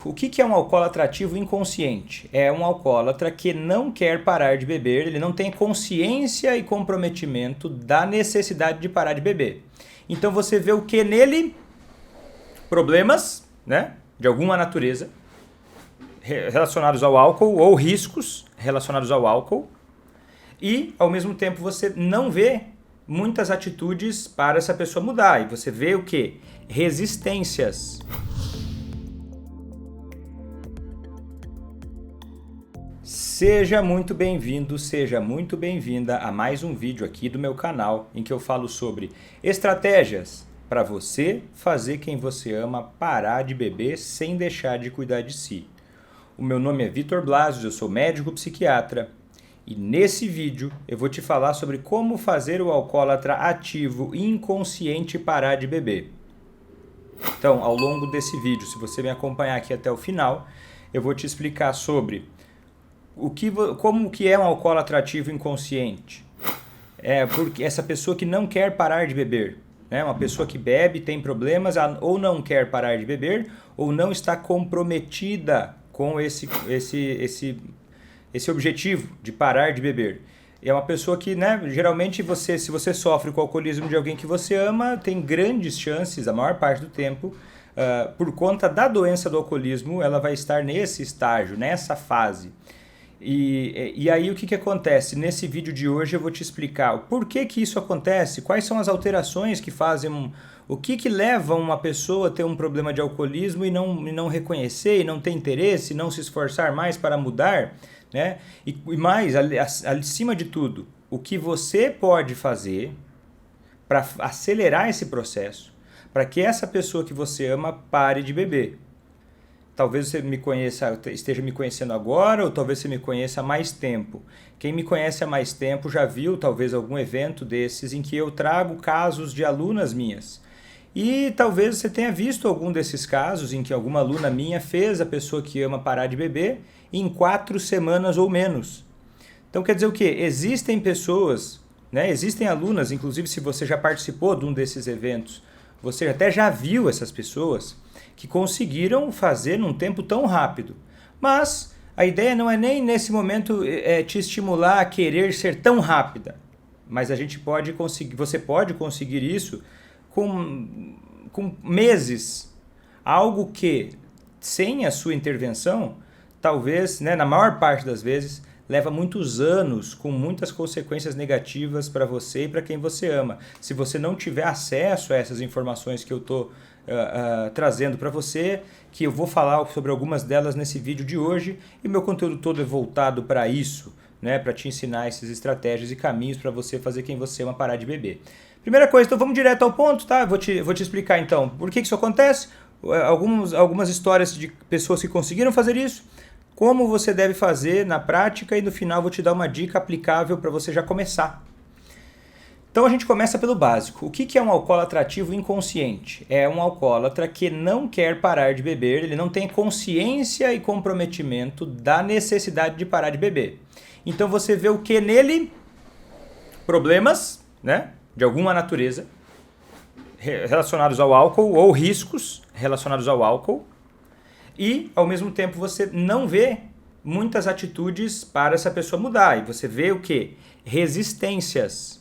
O que é um alcoólatra ativo inconsciente? É um alcoólatra que não quer parar de beber, ele não tem consciência e comprometimento da necessidade de parar de beber. Então você vê o que nele? Problemas, né, de alguma natureza relacionados ao álcool ou riscos relacionados ao álcool e, ao mesmo tempo, você não vê muitas atitudes para essa pessoa mudar. E você vê o que? Resistências. Seja muito bem-vindo, seja muito bem-vinda a mais um vídeo aqui do meu canal em que eu falo sobre estratégias para você fazer quem você ama parar de beber sem deixar de cuidar de si. O meu nome é Vitor Blasius, eu sou médico psiquiatra e nesse vídeo eu vou te falar sobre como fazer o alcoólatra ativo e inconsciente parar de beber. Então, ao longo desse vídeo, se você me acompanhar aqui até o final, eu vou te explicar sobre como que é um alcoólatra ativo inconsciente. É porque essa pessoa que não quer parar de beber, né? Uma pessoa que bebe, tem problemas, ou não quer parar de beber, ou não está comprometida com esse objetivo de parar de beber. É uma pessoa que, né, geralmente se você sofre com o alcoolismo de alguém que você ama, tem grandes chances, a maior parte do tempo, por conta da doença do alcoolismo, ela vai estar nesse estágio, nessa fase. E aí o que acontece? Nesse vídeo de hoje eu vou te explicar o porquê que isso acontece, quais são as alterações que fazem, o que leva uma pessoa a ter um problema de alcoolismo e não reconhecer, e não ter interesse, não se esforçar mais para mudar, né? E mais, acima de tudo, o que você pode fazer para acelerar esse processo, para que essa pessoa que você ama pare de beber. Talvez você esteja me conhecendo agora, ou talvez você me conheça há mais tempo. Quem me conhece há mais tempo já viu talvez algum evento desses em que eu trago casos de alunas minhas. E talvez você tenha visto algum desses casos em que alguma aluna minha fez a pessoa que ama parar de beber em 4 semanas ou menos. Então quer dizer o quê? Existem pessoas, né? Existem alunas, inclusive se você já participou de um desses eventos, você até já viu essas pessoas que conseguiram fazer num tempo tão rápido. Mas a ideia não é nem nesse momento te estimular a querer ser tão rápida. Mas você pode conseguir isso com meses. Algo que, sem a sua intervenção, talvez, né, na maior parte das vezes, leva muitos anos, com muitas consequências negativas para você e para quem você ama. Se você não tiver acesso a essas informações que eu estou trazendo para você, que eu vou falar sobre algumas delas nesse vídeo de hoje, e meu conteúdo todo é voltado para isso, né, para te ensinar essas estratégias e caminhos para você fazer quem você ama parar de beber. Primeira coisa, então vamos direto ao ponto, tá? Vou te explicar então por que isso acontece, algumas histórias de pessoas que conseguiram fazer isso, como você deve fazer na prática e no final vou te dar uma dica aplicável para você já começar. Então a gente começa pelo básico. O que é um alcoólatra ativo inconsciente? É um alcoólatra que não quer parar de beber, ele não tem consciência e comprometimento da necessidade de parar de beber. Então você vê o que nele? Problemas, né, de alguma natureza relacionados ao álcool ou riscos relacionados ao álcool. E, ao mesmo tempo, você não vê muitas atitudes para essa pessoa mudar. E você vê o quê? Resistências.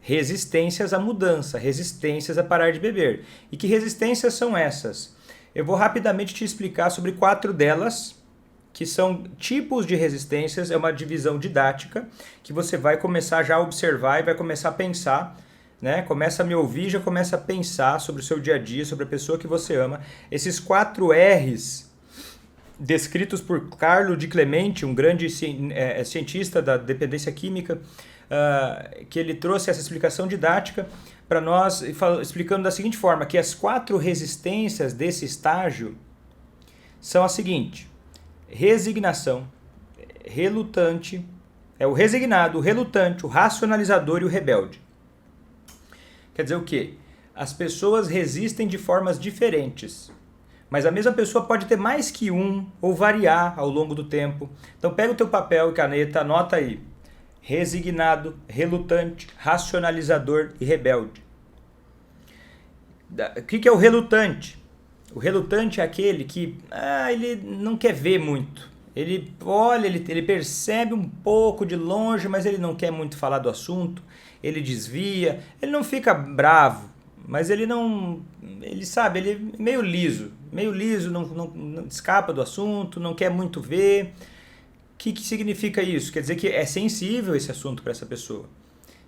Resistências à mudança, resistências a parar de beber. E que resistências são essas? Eu vou rapidamente te explicar sobre 4 delas, que são tipos de resistências, é uma divisão didática, que você vai começar já a observar e vai começar a pensar, né? Começa a me ouvir, já começa a pensar sobre o seu dia a dia, sobre a pessoa que você ama. Esses 4 R's, descritos por Carlo Di Clemente, um grande cientista da dependência química, que ele trouxe essa explicação didática para nós, explicando da seguinte forma, que as 4 resistências desse estágio são as seguintes: resignação, relutante, o resignado, o relutante, o racionalizador e o rebelde. Quer dizer o quê? As pessoas resistem de formas diferentes, mas a mesma pessoa pode ter mais que um ou variar ao longo do tempo. Então pega o teu papel e caneta, anota aí: resignado, relutante, racionalizador e rebelde. O que é o relutante? O relutante é aquele que ele não quer ver muito. Ele olha, ele percebe um pouco de longe, mas ele não quer muito falar do assunto. Ele desvia, ele não fica bravo, mas ele não... Ele sabe, ele é meio liso, não escapa do assunto, não quer muito ver. O que significa isso? Quer dizer que é sensível esse assunto para essa pessoa.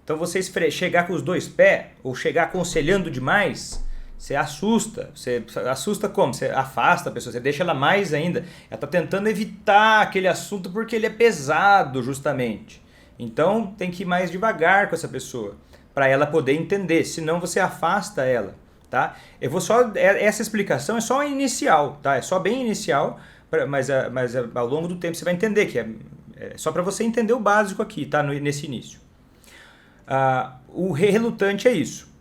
Então você chegar com os dois pés, ou chegar aconselhando demais, você assusta. Você assusta como? Você afasta a pessoa, você deixa ela mais ainda. Ela está tentando evitar aquele assunto porque ele é pesado, justamente. Então tem que ir mais devagar com essa pessoa, para ela poder entender, senão você afasta ela, tá? Eu vou só... Essa explicação é só inicial, tá? É só bem inicial, mas ao longo do tempo você vai entender que é só para você entender o básico aqui, tá? Nesse início. O relutante é isso.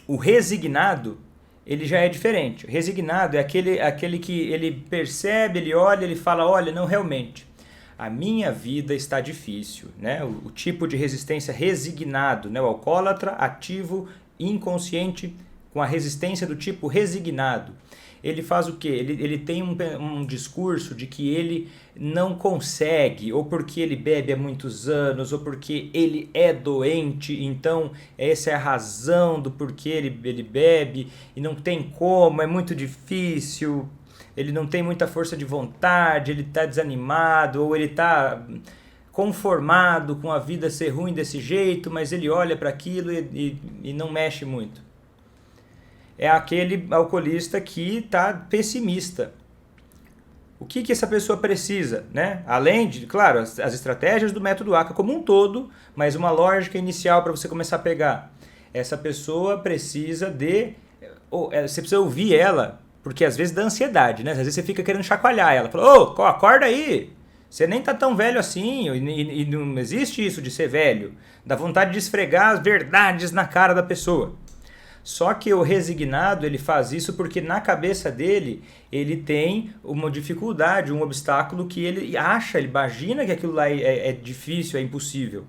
O resignado, ele já é diferente. O resignado é aquele que ele percebe, ele olha, ele fala, olha, não, realmente, a minha vida está difícil, né? O tipo de resistência resignado, né? O alcoólatra ativo, inconsciente, com a resistência do tipo resignado. Ele faz o quê? Ele tem um discurso de que ele não consegue, ou porque ele bebe há muitos anos, ou porque ele é doente, então essa é a razão do porquê ele bebe, e não tem como, é muito difícil, ele não tem muita força de vontade, ele está desanimado, ou ele está conformado com a vida ser ruim desse jeito, mas ele olha para aquilo e não mexe muito. É aquele alcoolista que está pessimista. O que essa pessoa precisa, né? Além de, claro, as estratégias do método ACA como um todo, mas uma lógica inicial para você começar a pegar. Essa pessoa precisa você precisa ouvir ela, porque às vezes dá ansiedade, né? Às vezes você fica querendo chacoalhar ela. Fala, acorda aí! Você nem tá tão velho assim, e não existe isso de ser velho. Dá vontade de esfregar as verdades na cara da pessoa. Só que o resignado, ele faz isso porque na cabeça dele, ele tem uma dificuldade, um obstáculo que ele imagina que aquilo lá é difícil, é impossível.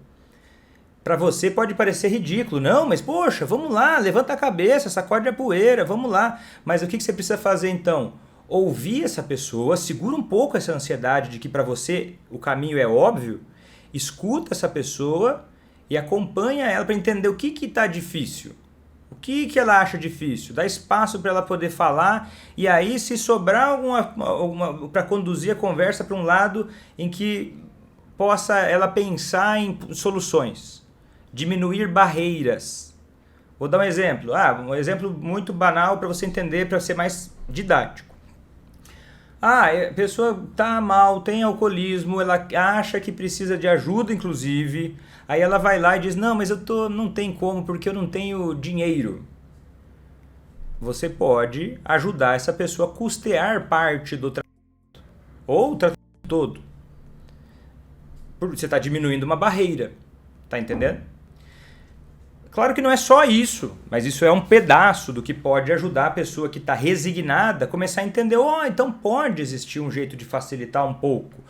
Para você pode parecer ridículo. Não, mas poxa, vamos lá, levanta a cabeça, sacode a poeira, vamos lá. Mas o que você precisa fazer então? Ouvir essa pessoa, segura um pouco essa ansiedade de que para você o caminho é óbvio, escuta essa pessoa e acompanha ela para entender o que está difícil. O que ela acha difícil? Dá espaço para ela poder falar e aí se sobrar para conduzir a conversa para um lado em que possa ela pensar em soluções, diminuir barreiras. Vou dar um exemplo. Um exemplo muito banal para você entender, para ser mais didático. A pessoa está mal, tem alcoolismo, ela acha que precisa de ajuda, inclusive. Aí ela vai lá e diz, não, mas não tem como, porque eu não tenho dinheiro. Você pode ajudar essa pessoa a custear parte do tratamento, ou o tratamento todo. Você está diminuindo uma barreira, tá entendendo? Claro que não é só isso, mas isso é um pedaço do que pode ajudar a pessoa que está resignada a começar a entender, então pode existir um jeito de facilitar um pouco,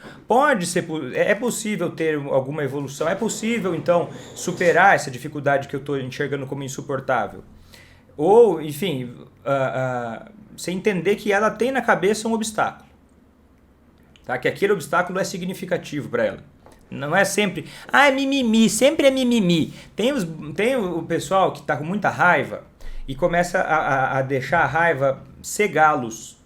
é possível ter alguma evolução, é possível então superar essa dificuldade que eu estou enxergando como insuportável. Ou, enfim, você entender que ela tem na cabeça um obstáculo, tá? Que aquele obstáculo é significativo para ela. Não é sempre, é mimimi, sempre é mimimi. Tem o pessoal que está com muita raiva e começa a deixar a raiva cegá-los.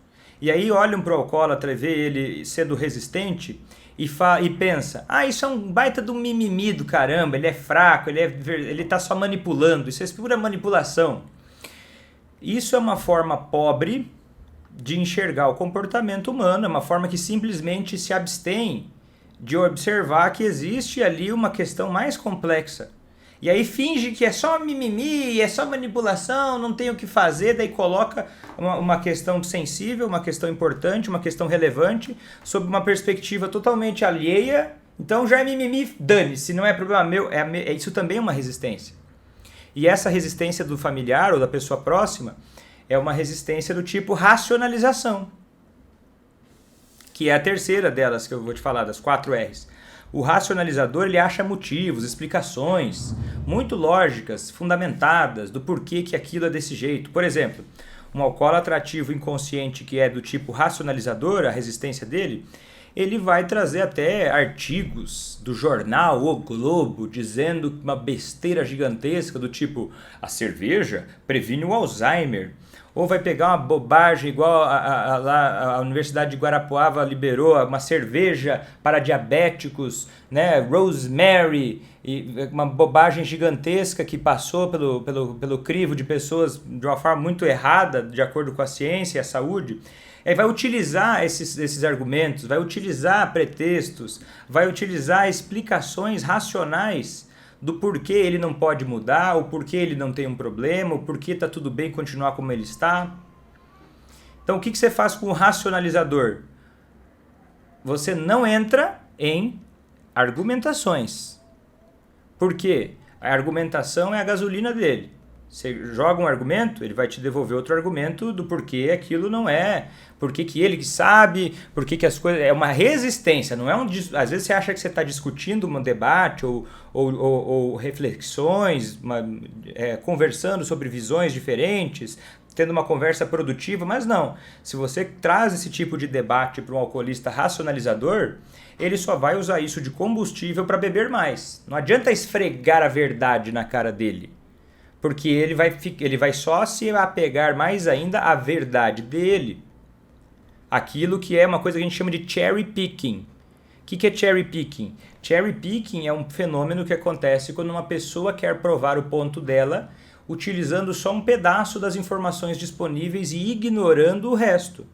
E aí olham para o alcoólatra e vê ele sendo resistente e pensa, isso é um baita do mimimi do caramba, ele é fraco, ele está só manipulando, isso é pura manipulação. Isso é uma forma pobre de enxergar o comportamento humano, é uma forma que simplesmente se abstém de observar que existe ali uma questão mais complexa. E aí finge que é só mimimi, é só manipulação, não tem o que fazer, daí coloca uma questão sensível, uma questão importante, uma questão relevante, sob uma perspectiva totalmente alheia. Então já é mimimi, dane-se, não é problema meu, isso também é uma resistência. E essa resistência do familiar ou da pessoa próxima é uma resistência do tipo racionalização, que é a terceira delas que eu vou te falar, das 4 R's. O racionalizador, ele acha motivos, explicações muito lógicas, fundamentadas do porquê que aquilo é desse jeito. Por exemplo, um alcoólatra ativo inconsciente que é do tipo racionalizador, a resistência dele, ele vai trazer até artigos do jornal O Globo dizendo uma besteira gigantesca do tipo a cerveja previne o Alzheimer. Ou vai pegar uma bobagem igual a Universidade de Guarapuava liberou uma cerveja para diabéticos, né? Rosemary, e uma bobagem gigantesca que passou pelo crivo de pessoas de uma forma muito errada, de acordo com a ciência e a saúde. Vai utilizar esses argumentos, vai utilizar pretextos, vai utilizar explicações racionais do porquê ele não pode mudar, o porquê ele não tem um problema, o porquê está tudo bem continuar como ele está. Então o que você faz com o racionalizador? Você não entra em argumentações. Por quê? A argumentação é a gasolina dele. Você joga um argumento, ele vai te devolver outro argumento do porquê aquilo não é, porquê que ele que sabe, porquê que as coisas... É uma resistência, não é um... Às vezes você acha que você está discutindo um debate ou reflexões, conversando sobre visões diferentes, tendo uma conversa produtiva, mas não. Se você traz esse tipo de debate para um alcoolista racionalizador, ele só vai usar isso de combustível para beber mais. Não adianta esfregar a verdade na cara dele. Porque ele vai só se apegar mais ainda à verdade dele. Aquilo que é uma coisa que a gente chama de cherry picking. O que é cherry picking? Cherry picking é um fenômeno que acontece quando uma pessoa quer provar o ponto dela utilizando só um pedaço das informações disponíveis e ignorando o resto.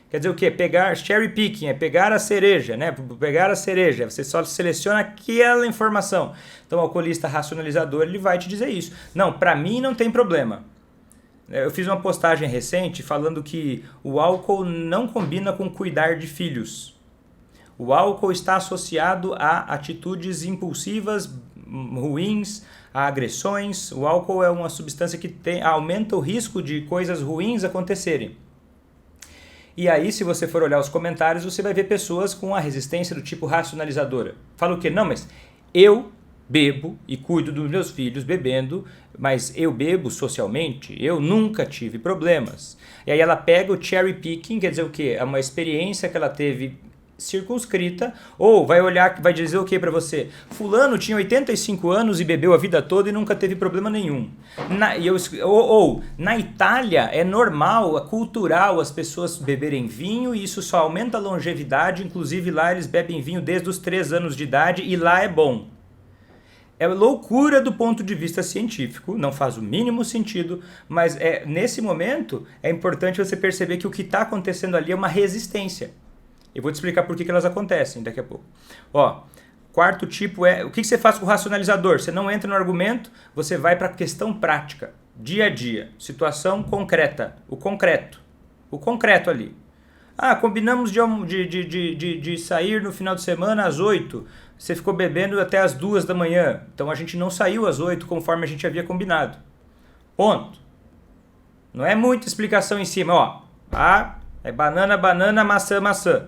Quer dizer o quê? Cherry picking é pegar a cereja, né? Pegar a cereja, você só seleciona aquela informação. Então o alcoolista racionalizador ele vai te dizer isso. Não, para mim não tem problema. Eu fiz uma postagem recente falando que o álcool não combina com cuidar de filhos. O álcool está associado a atitudes impulsivas, ruins, a agressões. O álcool é uma substância que aumenta o risco de coisas ruins acontecerem. E aí, se você for olhar os comentários, você vai ver pessoas com a resistência do tipo racionalizadora. Fala o quê? Não, mas eu bebo e cuido dos meus filhos bebendo, mas eu bebo socialmente, eu nunca tive problemas. E aí ela pega o cherry picking, quer dizer o quê? É uma experiência que ela teve circunscrita, ou vai olhar, vai dizer o que para você? Fulano tinha 85 anos e bebeu a vida toda e nunca teve problema nenhum. Na Itália é normal, é cultural as pessoas beberem vinho e isso só aumenta a longevidade, inclusive lá eles bebem vinho desde os 3 anos de idade e lá é bom. É loucura do ponto de vista científico, não faz o mínimo sentido, mas nesse momento é importante você perceber que o que está acontecendo ali é uma resistência. Eu vou te explicar por que elas acontecem daqui a pouco. Quarto tipo é... O que você faz com o racionalizador? Você não entra no argumento, você vai para a questão prática. Dia a dia. Situação concreta. O concreto. O concreto ali. Combinamos de sair no final de semana às 8. Você ficou bebendo até às 2 da manhã. Então a gente não saiu às 8 conforme a gente havia combinado. Ponto. Não é muita explicação em cima. É banana, banana, maçã, maçã.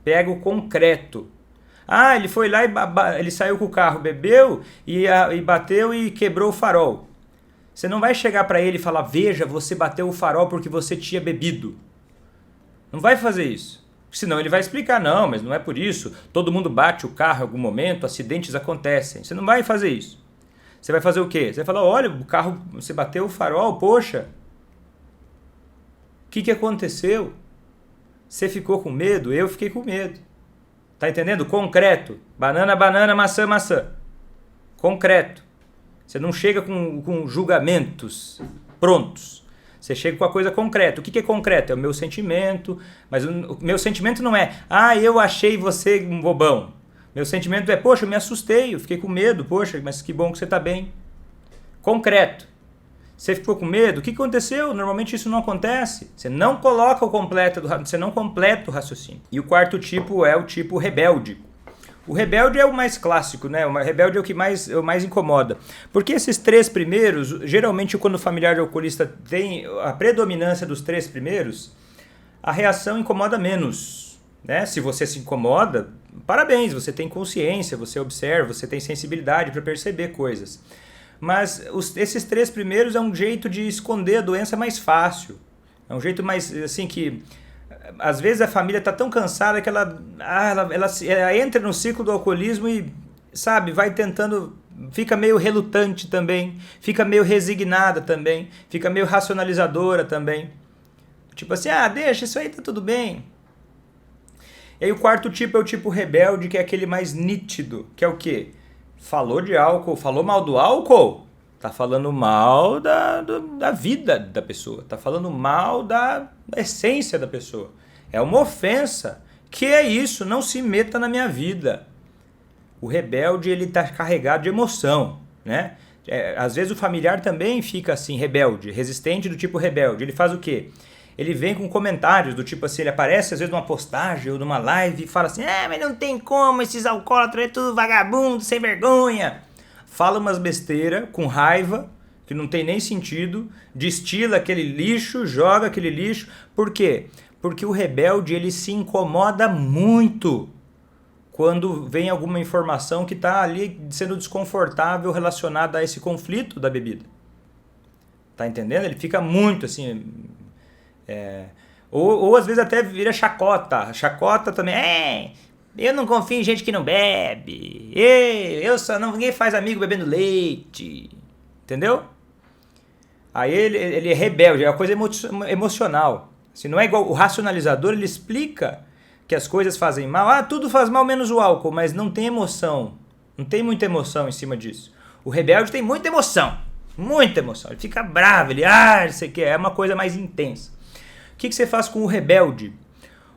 Pega o concreto. Ele foi lá ele saiu com o carro, bebeu e bateu e quebrou o farol. Você não vai chegar para ele e falar, veja, você bateu o farol porque você tinha bebido. Não vai fazer isso. Senão ele vai explicar, não, mas não é por isso. Todo mundo bate o carro em algum momento, acidentes acontecem. Você não vai fazer isso. Você vai fazer o quê? Você vai falar, olha, o carro, você bateu o farol, poxa. O que aconteceu? Você ficou com medo? Eu fiquei com medo. Tá entendendo? Concreto. Banana, banana, maçã, maçã. Concreto. Você não chega com julgamentos prontos. Você chega com a coisa concreta. O que é concreto? É o meu sentimento. Mas o meu sentimento não é, eu achei você um bobão. Meu sentimento é, poxa, eu me assustei, eu fiquei com medo. Poxa, mas que bom que você tá bem. Concreto. Você ficou com medo? O que aconteceu? Normalmente isso não acontece. Você não coloca você não completa o raciocínio. E o quarto tipo é o tipo rebelde. O rebelde é o mais clássico, né? O rebelde é o que mais incomoda. Porque esses 3 primeiros, geralmente quando o familiar de alcoolista tem a predominância dos 3 primeiros, a reação incomoda menos. Né? Se você se incomoda, parabéns, você tem consciência, você observa, você tem sensibilidade para perceber coisas. Mas esses 3 primeiros é um jeito de esconder a doença mais fácil. É um jeito mais, assim, que... Às vezes a família tá tão cansada que ela entra no ciclo do alcoolismo e, sabe, vai tentando... Fica meio relutante também, fica meio resignada também, fica meio racionalizadora também. Tipo assim, deixa, isso aí tá tudo bem. E aí o quarto tipo é o tipo rebelde, que é aquele mais nítido, que é o quê? Falou de álcool, falou mal do álcool, tá falando mal da vida da pessoa, tá falando mal da essência da pessoa. É uma ofensa. Que é isso? Não se meta na minha vida. O rebelde, ele tá carregado de emoção, né? Às vezes o familiar também fica assim, rebelde, resistente do tipo rebelde. Ele faz o quê? Ele vem com comentários do tipo assim, ele aparece às vezes numa postagem ou numa live e fala assim, mas não tem como, esses alcoólatras é tudo vagabundo, sem vergonha. Fala umas besteiras com raiva, que não tem nem sentido, destila aquele lixo, joga aquele lixo. Por quê? Porque o rebelde, ele se incomoda muito quando vem alguma informação que está ali sendo desconfortável relacionada a esse conflito da bebida. Tá entendendo? Ele fica muito assim... Ou às vezes até vira chacota. Chacota também. Eu não confio em gente que não bebe. Ninguém faz amigo bebendo leite. Entendeu? Aí ele é rebelde, é uma coisa emocional. Assim, não é igual o racionalizador, ele explica que as coisas fazem mal. Tudo faz mal menos o álcool, mas não tem emoção. Não tem muita emoção em cima disso. O rebelde tem muita emoção. Muita emoção. Ele fica bravo, isso aqui é uma coisa mais intensa. O que você faz com o rebelde?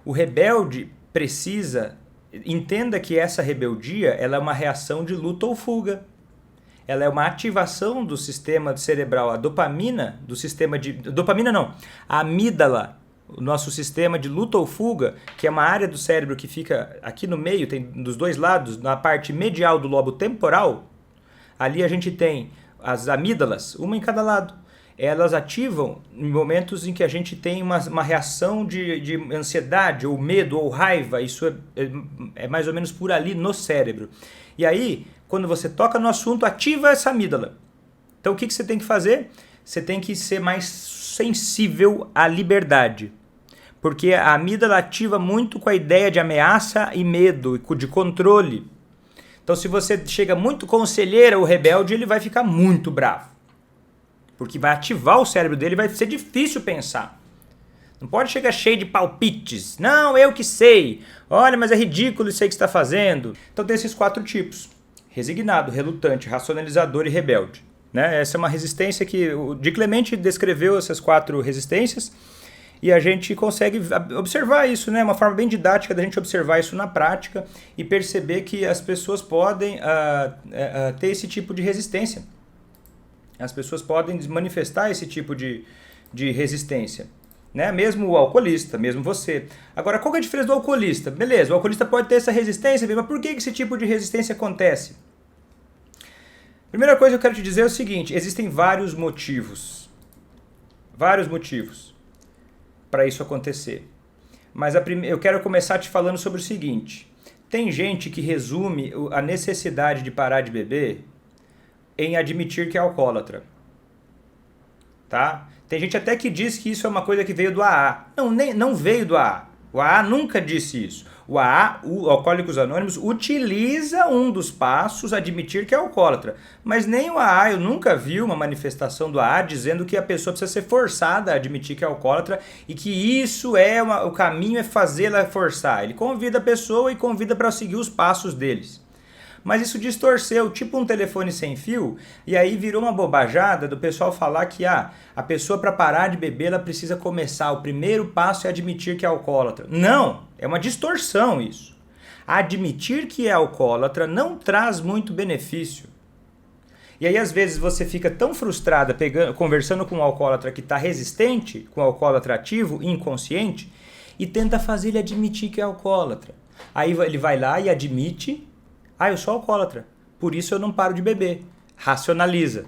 O rebelde precisa... Entenda que essa rebeldia, ela é uma reação de luta ou fuga. Ela é uma ativação do sistema cerebral. A dopamina, do sistema de... Dopamina não. A amígdala, o nosso sistema de luta ou fuga, que é uma área do cérebro que fica aqui no meio, tem dos dois lados, na parte medial do lobo temporal, ali a gente tem as amígdalas, uma em cada lado. Elas ativam em momentos em que a gente tem uma reação de ansiedade, ou medo, ou raiva. Isso é mais ou menos por ali no cérebro. E aí, quando você toca no assunto, ativa essa amígdala. Então o que você tem que fazer? Você tem que ser mais sensível à liberdade. Porque a amígdala ativa muito com a ideia de ameaça e medo, e de controle. Então se você chega muito conselheiro ou rebelde, ele vai ficar muito bravo. Porque vai ativar o cérebro dele, vai ser difícil pensar. Não pode chegar cheio de palpites. Não, eu que sei. Olha, mas é ridículo isso aí que você está fazendo. Então tem esses 4 tipos. Resignado, relutante, racionalizador e rebelde. Né? Essa é uma resistência que o Di Clemente descreveu essas 4 resistências e a gente consegue observar isso, né? Uma forma bem didática da gente observar isso na prática e perceber que as pessoas podem ter esse tipo de resistência. As pessoas podem manifestar esse tipo de resistência. Né? Mesmo o alcoolista, mesmo você. Agora, qual que é a diferença do alcoolista? Beleza, o alcoolista pode ter essa resistência, mas por que esse tipo de resistência acontece? Primeira coisa que eu quero te dizer é o seguinte, existem vários motivos. Vários motivos para isso acontecer. Mas eu quero começar te falando sobre o seguinte. Tem gente que resume a necessidade de parar de beber em admitir que é alcoólatra. Tá? Tem gente até que diz que isso é uma coisa que veio do AA. Não veio do AA. O AA nunca disse isso. O AA, o Alcoólicos Anônimos, utiliza um dos passos, admitir que é alcoólatra. Mas nem o AA, eu nunca vi uma manifestação do AA dizendo que a pessoa precisa ser forçada a admitir que é alcoólatra e que isso o caminho é fazê-la forçar. Ele convida a pessoa e convida para seguir os passos deles. Mas isso distorceu, tipo um telefone sem fio, e aí virou uma bobajada do pessoal falar que a pessoa para parar de beber ela precisa começar, o primeiro passo é admitir que é alcoólatra. Não, é uma distorção isso. Admitir que é alcoólatra não traz muito benefício. E aí às vezes você fica tão frustrada conversando com um alcoólatra que está resistente, com um alcoólatra ativo, inconsciente, e tenta fazer ele admitir que é alcoólatra. Aí ele vai lá e admite... eu sou alcoólatra, por isso eu não paro de beber. Racionaliza.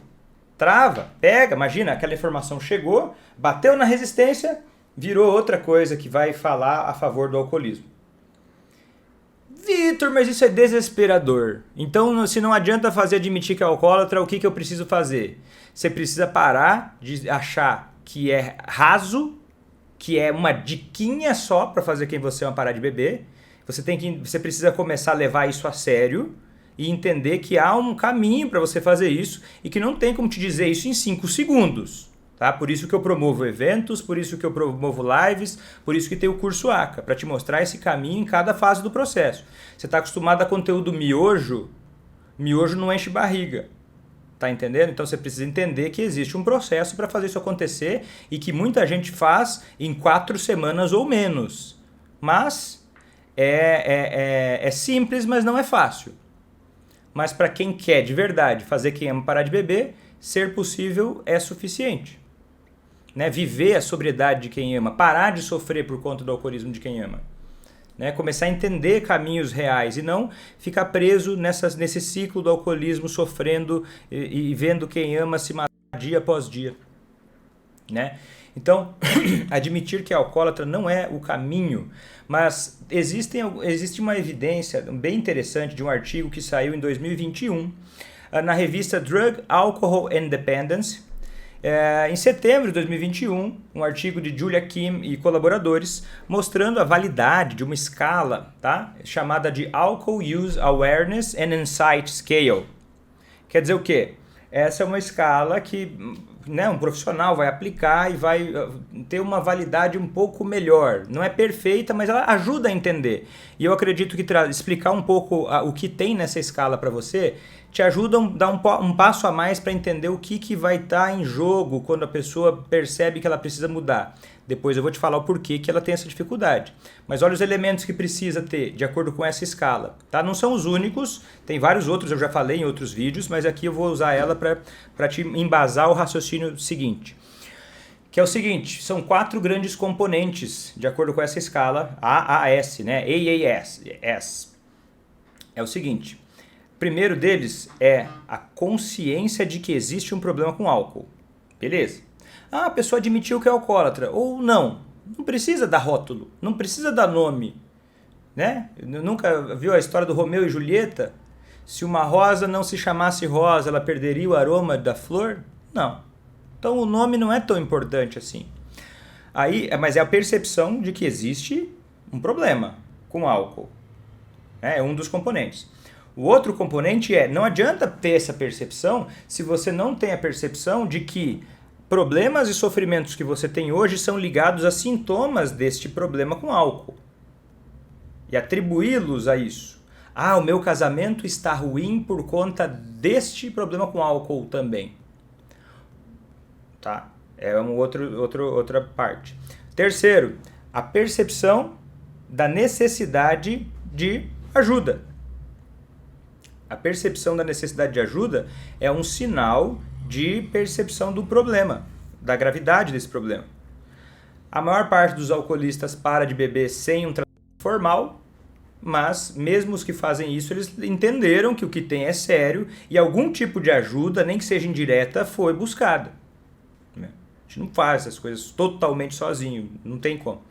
Trava, pega, imagina, aquela informação chegou, bateu na resistência, virou outra coisa que vai falar a favor do alcoolismo. Vitor, mas isso é desesperador. Então, se não adianta admitir que é alcoólatra, o que eu preciso fazer? Você precisa parar de achar que é raso que é uma diquinha só para fazer quem você ama parar de beber. Você precisa começar a levar isso a sério e entender que há um caminho para você fazer isso e que não tem como te dizer isso em 5 segundos. Tá? Por isso que eu promovo eventos, por isso que eu promovo lives, por isso que tem o curso ACA, para te mostrar esse caminho em cada fase do processo. Você está acostumado a conteúdo miojo não enche barriga. Tá entendendo? Então você precisa entender que existe um processo para fazer isso acontecer e que muita gente faz em 4 semanas ou menos. Mas é simples, mas não é fácil. Mas para quem quer de verdade fazer quem ama parar de beber, ser possível é suficiente. Né? Viver a sobriedade de quem ama, parar de sofrer por conta do alcoolismo de quem ama. Né? Começar a entender caminhos reais e não ficar preso nesse ciclo do alcoolismo, sofrendo e vendo quem ama se matar dia após dia. Né? Então, admitir que é alcoólatra não é o caminho, mas existe uma evidência bem interessante de um artigo que saiu em 2021 na revista Drug, Alcohol and Dependence. Em setembro de 2021, um artigo de Julia Kim e colaboradores mostrando a validade de uma escala, tá? Chamada de Alcohol Use Awareness and Insight Scale. Quer dizer o quê? Essa é uma escala que, né, um profissional vai aplicar e vai ter uma validade um pouco melhor. Não é perfeita, mas ela ajuda a entender. E eu acredito que explicar um pouco o que tem nessa escala para você te ajuda a dar um passo a mais para entender o que vai estar em jogo quando a pessoa percebe que ela precisa mudar. Depois eu vou te falar o porquê que ela tem essa dificuldade. Mas olha os elementos que precisa ter de acordo com essa escala. Tá? Não são os únicos, tem vários outros, eu já falei em outros vídeos, mas aqui eu vou usar ela para te embasar o raciocínio seguinte. Que é o seguinte, são 4 grandes componentes de acordo com essa escala AAS, né? AAS. É o seguinte, o primeiro deles é a consciência de que existe um problema com álcool. Beleza. A pessoa admitiu que é alcoólatra, ou não. Não precisa dar rótulo, não precisa dar nome. Né? Nunca viu a história do Romeu e Julieta? Se uma rosa não se chamasse rosa, ela perderia o aroma da flor? Não. Então o nome não é tão importante assim. Mas é a percepção de que existe um problema com álcool. É um dos componentes. O outro componente não adianta ter essa percepção se você não tem a percepção de que problemas e sofrimentos que você tem hoje são ligados a sintomas deste problema com álcool. E atribuí-los a isso. O meu casamento está ruim por conta deste problema com álcool também. Tá? É outra parte. Terceiro, a percepção da necessidade de ajuda. A percepção da necessidade de ajuda é um sinal de percepção do problema, da gravidade desse problema. A maior parte dos alcoolistas para de beber sem um tratamento formal, mas mesmo os que fazem isso, eles entenderam que o que tem é sério e algum tipo de ajuda, nem que seja indireta, foi buscada. A gente não faz essas coisas totalmente sozinho, não tem como.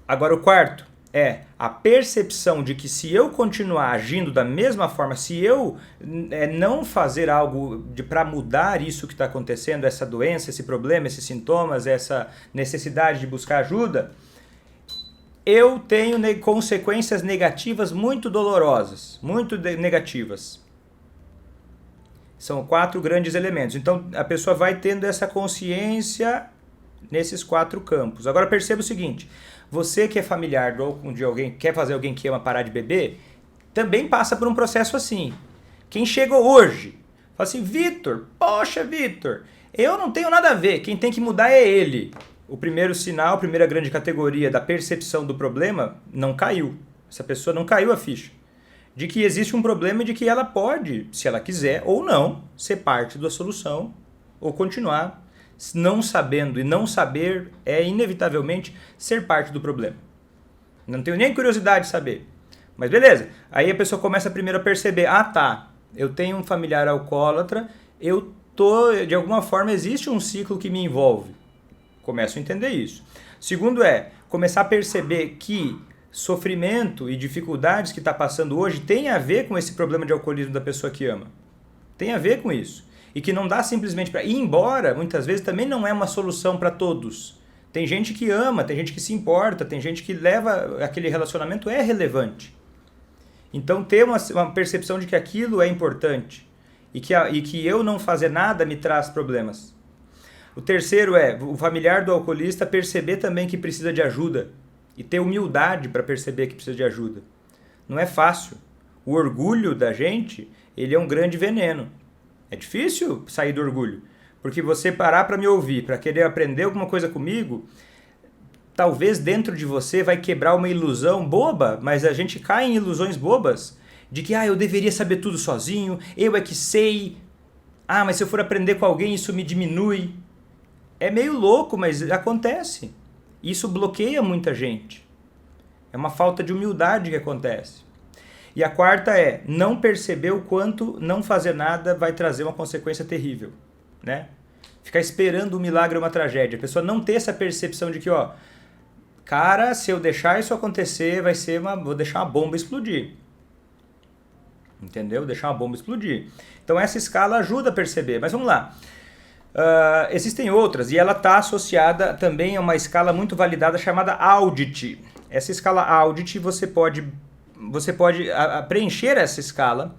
Agora o quarto é a percepção de que se eu continuar agindo da mesma forma, se eu não fazer algo para mudar isso que está acontecendo, essa doença, esse problema, esses sintomas, essa necessidade de buscar ajuda, eu tenho consequências negativas muito dolorosas, muito negativas. São 4 grandes elementos. Então a pessoa vai tendo essa consciência nesses 4 campos. Agora perceba o seguinte, você que é familiar de alguém, quer fazer alguém que ama parar de beber, também passa por um processo assim. Quem chegou hoje, fala assim, Vitor, poxa Vitor, eu não tenho nada a ver, quem tem que mudar é ele. O primeiro sinal, a primeira grande categoria da percepção do problema não caiu. Essa pessoa não caiu a ficha. De que existe um problema e de que ela pode, se ela quiser ou não, ser parte da solução ou continuar não sabendo, e não saber é inevitavelmente ser parte do problema. Não tenho nem curiosidade de saber. Mas beleza, aí a pessoa começa primeiro a perceber, eu tenho um familiar alcoólatra, de alguma forma existe um ciclo que me envolve. Começo a entender isso. Segundo começar a perceber que sofrimento e dificuldades que está passando hoje tem a ver com esse problema de alcoolismo da pessoa que ama. Tem a ver com isso. E que não dá simplesmente para ir embora, muitas vezes também não é uma solução para todos. Tem gente que ama, tem gente que se importa, tem gente que leva aquele relacionamento é relevante. Então ter uma percepção de que aquilo é importante e que eu não fazer nada me traz problemas. O terceiro é o familiar do alcoolista perceber também que precisa de ajuda e ter humildade para perceber que precisa de ajuda. Não é fácil. O orgulho da gente, ele é um grande veneno. É difícil sair do orgulho, porque você parar para me ouvir, para querer aprender alguma coisa comigo, talvez dentro de você vai quebrar uma ilusão boba, mas a gente cai em ilusões bobas de que eu deveria saber tudo sozinho, eu é que sei. Mas se eu for aprender com alguém isso me diminui. É meio louco, mas acontece. Isso bloqueia muita gente. É uma falta de humildade que acontece. E a quarta é não perceber o quanto não fazer nada vai trazer uma consequência terrível, né? Ficar esperando um milagre ou uma tragédia. A pessoa não ter essa percepção de que, cara, se eu deixar isso acontecer, vou deixar uma bomba explodir. Entendeu? Deixar uma bomba explodir. Então essa escala ajuda a perceber. Mas vamos lá. Existem outras e ela está associada também a uma escala muito validada chamada Audit. Essa escala Audit você pode preencher essa escala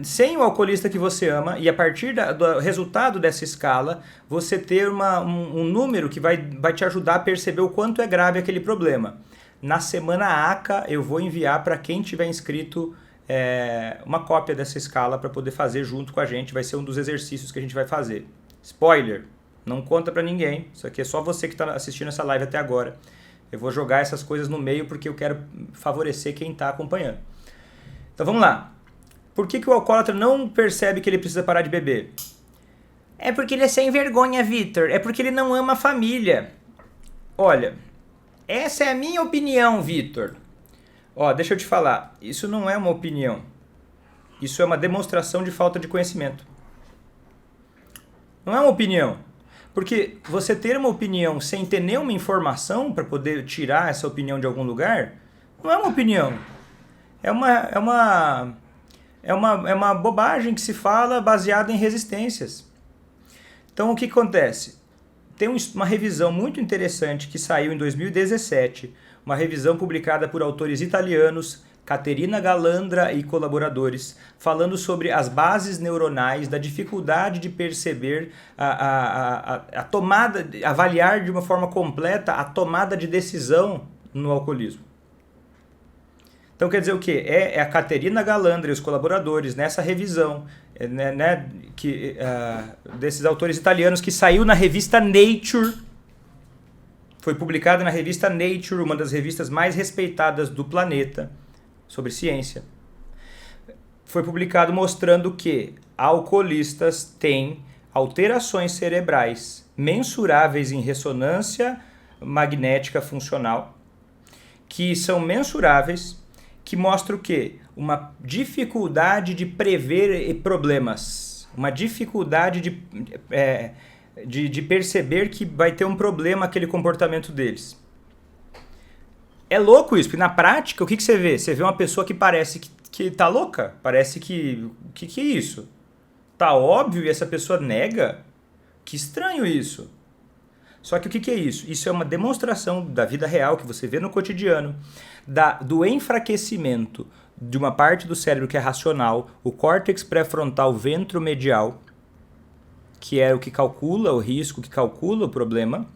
sem o alcoolista que você ama e a partir do resultado dessa escala você ter um número que vai te ajudar a perceber o quanto é grave aquele problema. Na semana ACA eu vou enviar para quem tiver inscrito uma cópia dessa escala para poder fazer junto com a gente. Vai ser um dos exercícios que a gente vai fazer. Spoiler, não conta para ninguém. Isso aqui é só você que está assistindo essa live até agora. Eu vou jogar essas coisas no meio porque eu quero favorecer quem está acompanhando. Então vamos lá. Por que o alcoólatra não percebe que ele precisa parar de beber? É porque ele é sem vergonha, Vitor. É porque ele não ama a família. Olha, essa é a minha opinião, Vitor. Deixa eu te falar, isso não é uma opinião. Isso é uma demonstração de falta de conhecimento. Não é uma opinião. Porque você ter uma opinião sem ter nenhuma informação para poder tirar essa opinião de algum lugar, não é uma opinião. É uma bobagem que se fala baseada em resistências. Então o que acontece? Tem uma revisão muito interessante que saiu em 2017, uma revisão publicada por autores italianos, Caterina Galandra e colaboradores, falando sobre as bases neuronais da dificuldade de perceber a tomada, avaliar de uma forma completa a tomada de decisão no alcoolismo. Então quer dizer o quê? É a Caterina Galandra e os colaboradores nessa revisão desses autores italianos que saiu na revista Nature. Foi publicada na revista Nature, uma das revistas mais respeitadas do planeta sobre ciência. Foi publicado mostrando que alcoolistas têm alterações cerebrais mensuráveis em ressonância magnética funcional, que são mensuráveis, que mostram o quê? Uma dificuldade de prever problemas, uma dificuldade de perceber que vai ter um problema aquele comportamento deles. É louco isso, porque na prática, o que você vê? Você vê uma pessoa que parece que tá louca, parece que é isso? Tá óbvio e essa pessoa nega? Que estranho isso. Só que o que é isso? Isso é uma demonstração da vida real que você vê no cotidiano, do enfraquecimento de uma parte do cérebro que é racional, o córtex pré-frontal ventromedial, que é o que calcula o risco, que calcula o problema.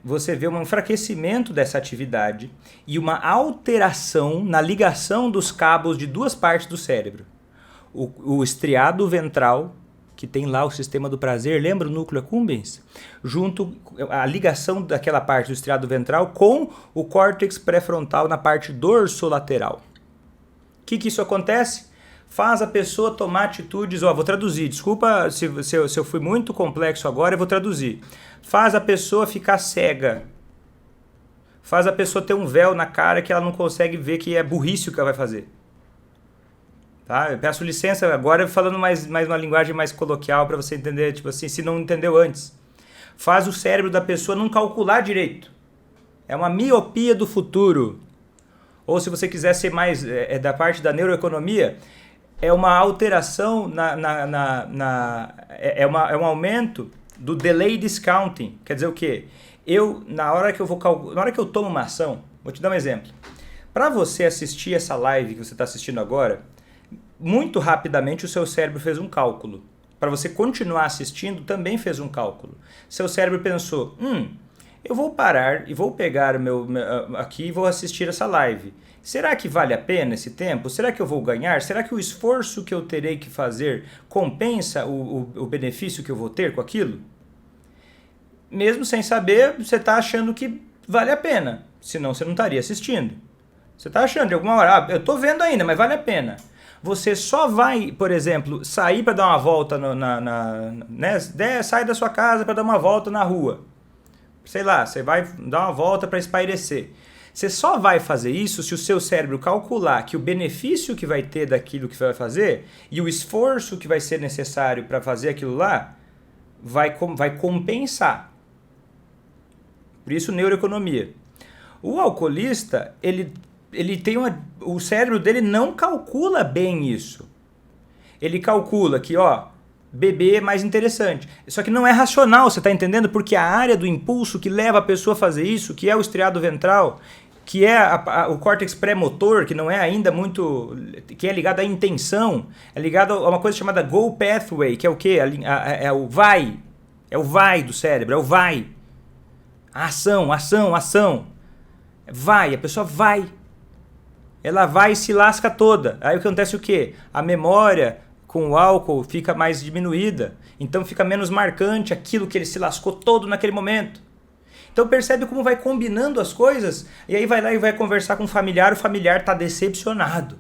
Você vê um enfraquecimento dessa atividade e uma alteração na ligação dos cabos de duas partes do cérebro. O estriado ventral, que tem lá o sistema do prazer, lembra o núcleo accumbens? Junto a ligação daquela parte do estriado ventral com o córtex pré-frontal na parte dorsolateral. O que isso acontece? Faz a pessoa tomar atitudes, vou traduzir, desculpa se eu fui muito complexo agora, eu vou traduzir. Faz a pessoa ficar cega. Faz a pessoa ter um véu na cara que ela não consegue ver que é burrice o que ela vai fazer. Tá? Eu peço licença agora falando mais uma linguagem mais coloquial para você entender, tipo assim, se não entendeu antes. Faz o cérebro da pessoa não calcular direito. É uma miopia do futuro. Ou se você quiser ser mais da parte da neuroeconomia, é uma alteração, é um aumento do delay discounting. Quer dizer o quê? Na hora que eu tomo uma ação, vou te dar um exemplo. Para você assistir essa live que você está assistindo agora, muito rapidamente o seu cérebro fez um cálculo. Para você continuar assistindo, também fez um cálculo. Seu cérebro pensou, eu vou parar e vou pegar aqui e vou assistir essa live. Será que vale a pena esse tempo? Será que eu vou ganhar? Será que o esforço que eu terei que fazer compensa o benefício que eu vou ter com aquilo? Mesmo sem saber, você está achando que vale a pena. Senão você não estaria assistindo. Você está achando de alguma hora, eu estou vendo ainda, mas vale a pena. Você só vai, por exemplo, sair para dar uma volta, sai da sua casa para dar uma volta na rua. Sei lá, você vai dar uma volta para espairecer. Você só vai fazer isso se o seu cérebro calcular que o benefício que vai ter daquilo que você vai fazer e o esforço que vai ser necessário para fazer aquilo lá vai compensar. Por isso, neuroeconomia. O alcoolista, ele tem o cérebro dele não calcula bem isso. Ele calcula que, beber é mais interessante. Só que não é racional, você está entendendo? Porque a área do impulso que leva a pessoa a fazer isso, que é o estriado ventral, que é o córtex pré-motor, que não é ainda muito... que é ligado à intenção, é ligado a uma coisa chamada goal pathway, que é o quê? É o vai. É o vai do cérebro, é o vai. Ação. Vai, a pessoa vai. Ela vai e se lasca toda. Aí acontece o quê? A memória com o álcool fica mais diminuída. Então fica menos marcante aquilo que ele se lascou todo naquele momento. Então percebe como vai combinando as coisas. E aí vai lá e vai conversar com o familiar está decepcionado.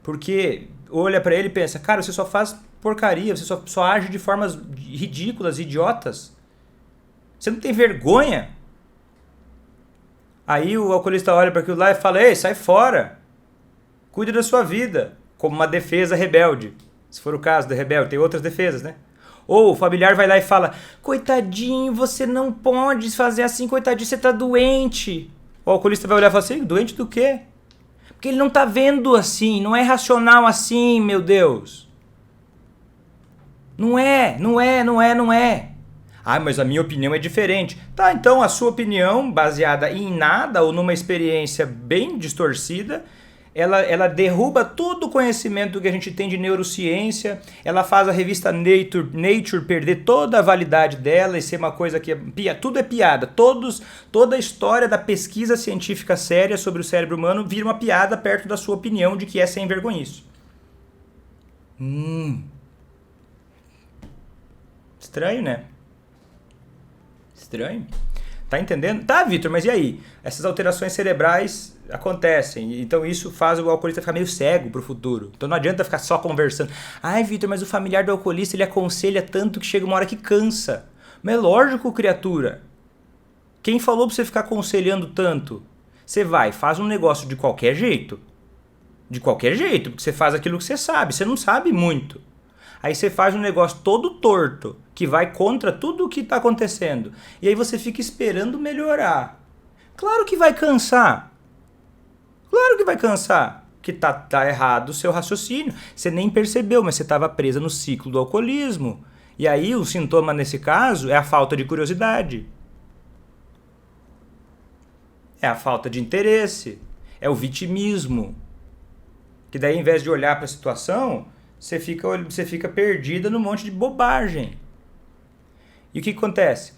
Porque olha pra ele e pensa, cara, você só faz porcaria, você só age de formas ridículas, idiotas. Você não tem vergonha? Aí o alcoolista olha para aquilo lá e fala, ei, sai fora. Cuide da sua vida. Como uma defesa rebelde. Se for o caso do rebelde, tem outras defesas, né? Ou o familiar vai lá e fala, coitadinho, você não pode fazer assim, coitadinho, você tá doente. O alcoolista vai olhar e falar assim, doente do quê? Porque ele não tá vendo assim, não é racional assim, meu Deus. Não é. Ah, mas a minha opinião é diferente. Tá, então a sua opinião, baseada em nada ou numa experiência bem distorcida, ela derruba todo o conhecimento que a gente tem de neurociência, ela faz a revista Nature perder toda a validade dela e ser uma coisa que tudo é piada. Toda a história da pesquisa científica séria sobre o cérebro humano vira uma piada perto da sua opinião de que é sem vergonhice. Estranho, né? Estranho. Tá entendendo? Tá, Vitor, mas e aí? Essas alterações cerebrais acontecem. Então isso faz o alcoolista ficar meio cego pro futuro. Então não adianta ficar só conversando. Ai, Vitor, mas o familiar do alcoolista ele aconselha tanto que chega uma hora que cansa. Mas é lógico, criatura. Quem falou pra você ficar aconselhando tanto? Você faz um negócio de qualquer jeito. De qualquer jeito, porque você faz aquilo que você sabe. Você não sabe muito. Aí você faz um negócio todo torto, que vai contra tudo o que está acontecendo. E aí você fica esperando melhorar. Claro que vai cansar. Claro que vai cansar. Porque tá errado o seu raciocínio. Você nem percebeu, mas você estava presa no ciclo do alcoolismo. E aí o sintoma nesse caso é a falta de curiosidade. É a falta de interesse. É o vitimismo. Que daí, ao invés de olhar para a situação, você fica perdida num monte de bobagem. E o que acontece?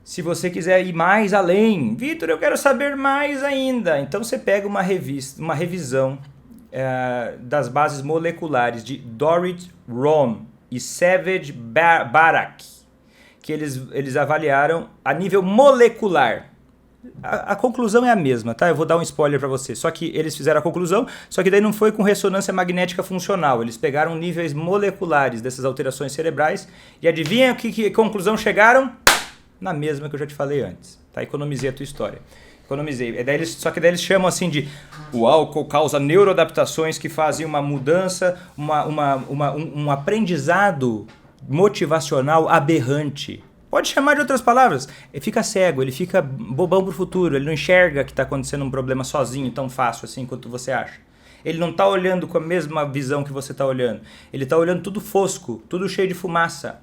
Se você quiser ir mais além, Vitor, eu quero saber mais ainda. Então você pega uma revisão das bases moleculares de Dorit Rom e Savage Barak, que eles avaliaram a nível molecular. A conclusão é a mesma, tá? Eu vou dar um spoiler pra você. Só que eles fizeram a conclusão, só que daí não foi com ressonância magnética funcional. Eles pegaram níveis moleculares dessas alterações cerebrais e adivinha que conclusão chegaram? Na mesma que eu já te falei antes, tá? Economizei a tua história. Economizei. Só que daí eles chamam assim de o álcool causa neuroadaptações que fazem uma mudança, um aprendizado motivacional aberrante. Pode chamar de outras palavras. Ele fica cego, ele fica bobão pro futuro, ele não enxerga que está acontecendo um problema sozinho tão fácil assim quanto você acha. Ele não está olhando com a mesma visão que você está olhando. Ele está olhando tudo fosco, tudo cheio de fumaça.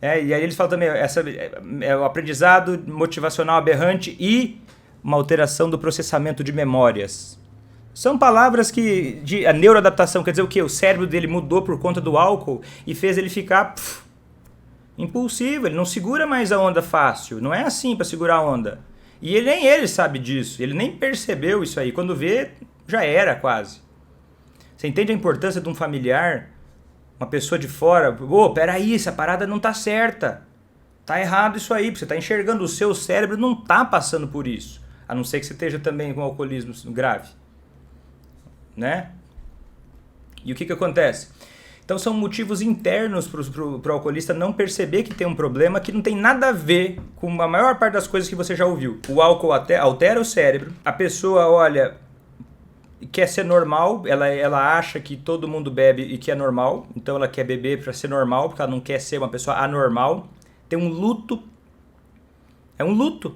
E aí eles falam também, o aprendizado motivacional aberrante e uma alteração do processamento de memórias. São palavras a neuroadaptação quer dizer o quê? O cérebro dele mudou por conta do álcool e fez ele ficar impulsivo, ele não segura mais a onda fácil. Não é assim para segurar a onda. E nem ele sabe disso, ele nem percebeu isso aí. Quando vê, já era quase. Você entende a importância de um familiar, uma pessoa de fora? Peraí, essa parada não tá certa. Tá errado isso aí, porque você tá enxergando, o seu cérebro não tá passando por isso. A não ser que você esteja também com alcoolismo grave. Né? E o que acontece? Então são motivos internos para o alcoolista não perceber que tem um problema que não tem nada a ver com a maior parte das coisas que você já ouviu. O álcool altera o cérebro, a pessoa olha, quer ser normal, ela acha que todo mundo bebe e que é normal, então ela quer beber para ser normal, porque ela não quer ser uma pessoa anormal. Tem um luto, é um luto.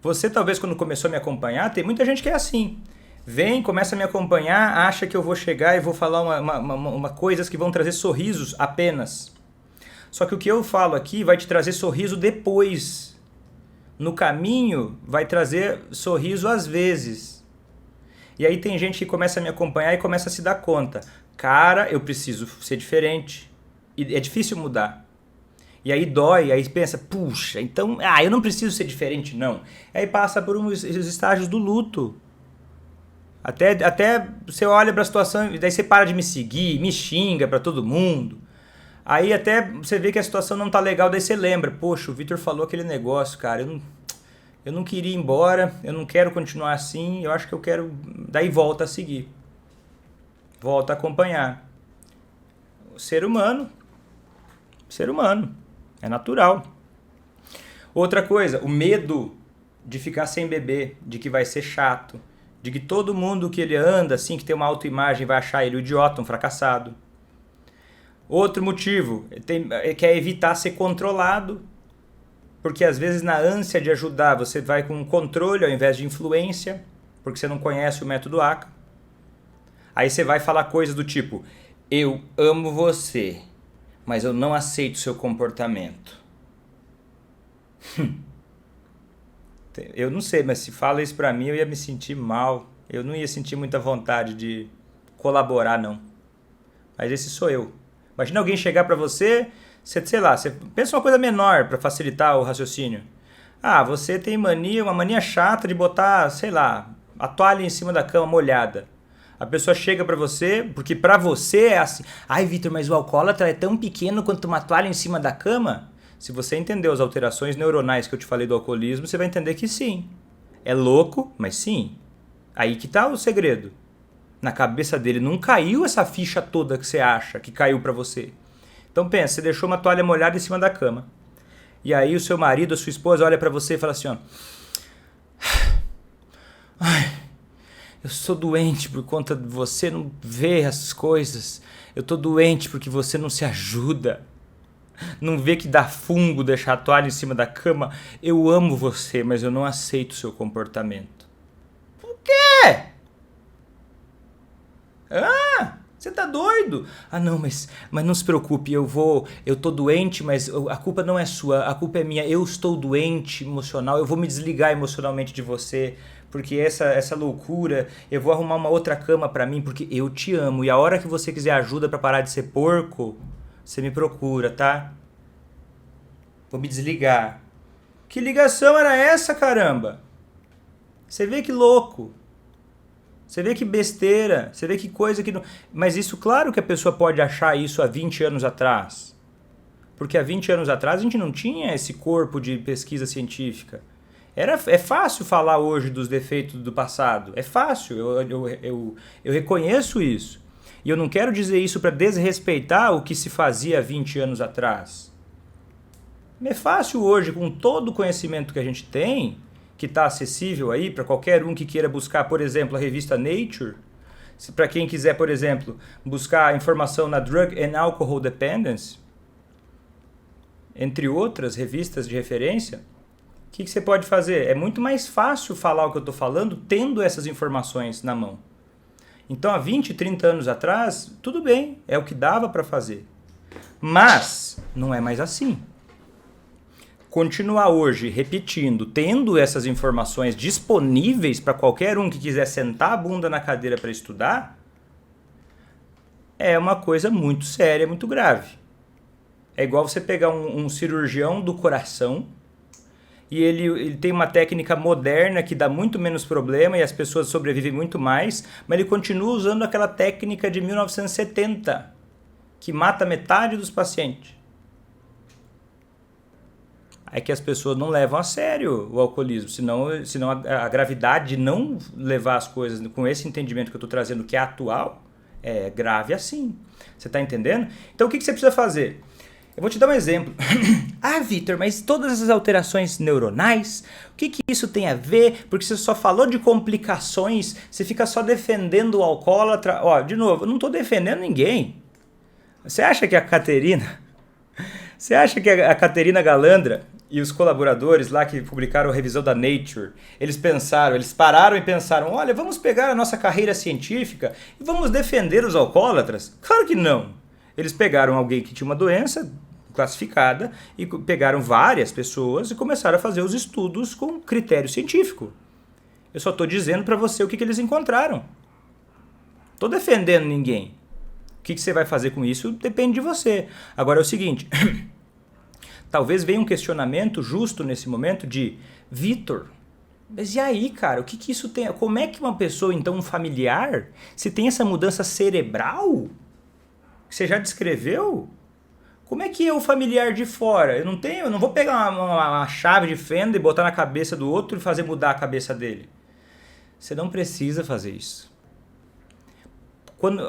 Você talvez quando começou a me acompanhar, tem muita gente que é assim. Vem, começa a me acompanhar, acha que eu vou chegar e vou falar coisas que vão trazer sorrisos apenas. Só que o que eu falo aqui vai te trazer sorriso depois. No caminho, vai trazer sorriso às vezes. E aí tem gente que começa a me acompanhar e começa a se dar conta. Cara, eu preciso ser diferente. E é difícil mudar. E aí dói, aí pensa, puxa, então, eu não preciso ser diferente, não. Aí passa por os estágios do luto. Até você olha para a situação e daí você para de me seguir, me xinga para todo mundo. Aí até você vê que a situação não tá legal, daí você lembra, poxa, o Vitor falou aquele negócio, cara, eu não queria ir embora, eu não quero continuar assim, eu acho que eu quero... Daí volta a seguir. Volta a acompanhar. O ser humano, é natural. Outra coisa, o medo de ficar sem beber, de que vai ser chato, de que todo mundo que ele anda, assim, que tem uma autoimagem, vai achar ele um idiota, um fracassado. Outro motivo, quer evitar ser controlado, porque às vezes na ânsia de ajudar, você vai com controle ao invés de influência, porque você não conhece o método ACA. Aí você vai falar coisas do tipo, eu amo você, mas eu não aceito seu comportamento. Eu não sei, mas se fala isso pra mim, eu ia me sentir mal. Eu não ia sentir muita vontade de colaborar, não. Mas esse sou eu. Imagina alguém chegar pra você, você pensa uma coisa menor pra facilitar o raciocínio. Você tem uma mania chata de botar, a toalha em cima da cama molhada. A pessoa chega pra você, porque pra você é assim, Vitor, mas o alcoólatra é tão pequeno quanto uma toalha em cima da cama? Se você entender as alterações neuronais que eu te falei do alcoolismo, você vai entender que sim. É louco, mas sim. Aí que tá o segredo. Na cabeça dele não caiu essa ficha toda que você acha que caiu pra você. Então pensa, você deixou uma toalha molhada em cima da cama. E aí o seu marido, a sua esposa olha pra você e fala assim, eu sou doente por conta de você não ver as coisas. Eu tô doente porque você não se ajuda. Não vê que dá fungo deixar a toalha em cima da cama. Eu amo você, mas eu não aceito o seu comportamento. Por quê? Você tá doido? Não, mas não se preocupe, eu tô doente, mas a culpa não é sua, a culpa é minha. Eu estou doente emocional, eu vou me desligar emocionalmente de você, porque essa loucura, eu vou arrumar uma outra cama pra mim, porque eu te amo. E a hora que você quiser ajuda pra parar de ser porco, você me procura, tá? Vou me desligar. Que ligação era essa, caramba? Você vê que louco. Você vê que besteira. Você vê que coisa que não... Mas isso, claro que a pessoa pode achar isso há 20 anos atrás. Porque há 20 anos atrás a gente não tinha esse corpo de pesquisa científica. É fácil falar hoje dos defeitos do passado. É fácil. Eu reconheço isso. E eu não quero dizer isso para desrespeitar o que se fazia há 20 anos atrás. É fácil hoje, com todo o conhecimento que a gente tem, que está acessível aí para qualquer um que queira buscar, por exemplo, a revista Nature. Para quem quiser, por exemplo, buscar informação na Drug and Alcohol Dependence, entre outras revistas de referência, o que você pode fazer? É muito mais fácil falar o que eu estou falando tendo essas informações na mão. Então, há 20, 30 anos atrás, tudo bem, é o que dava para fazer. Mas não é mais assim. Continuar hoje repetindo, tendo essas informações disponíveis para qualquer um que quiser sentar a bunda na cadeira para estudar, é uma coisa muito séria, muito grave. É igual você pegar um cirurgião do coração e ele tem uma técnica moderna que dá muito menos problema e as pessoas sobrevivem muito mais, mas ele continua usando aquela técnica de 1970, que mata metade dos pacientes. É que as pessoas não levam a sério o alcoolismo, senão a gravidade de não levar as coisas com esse entendimento que eu estou trazendo, que é atual, é grave assim. Você está entendendo? Então o que você precisa fazer? Eu vou te dar um exemplo. Ah, Vitor, mas todas essas alterações neuronais, o que isso tem a ver? Porque você só falou de complicações, você fica só defendendo o alcoólatra. Ó, de novo, eu não estou defendendo ninguém. Você acha que a Caterina Galandra e os colaboradores lá que publicaram a revisão da Nature, eles pararam e pensaram, olha, vamos pegar a nossa carreira científica e vamos defender os alcoólatras? Claro que não. Eles pegaram alguém que tinha uma doença classificada e pegaram várias pessoas e começaram a fazer os estudos com critério científico. Eu só estou dizendo para você o que eles encontraram. Estou defendendo ninguém. O que você vai fazer com isso depende de você. Agora é o seguinte, talvez venha um questionamento justo nesse momento de Vitor, mas e aí, cara, o que isso tem? Como é que uma pessoa, então um familiar, se tem essa mudança cerebral que você já descreveu, como é que é o familiar de fora? Eu não vou pegar uma chave de fenda e botar na cabeça do outro e fazer mudar a cabeça dele. Você não precisa fazer isso.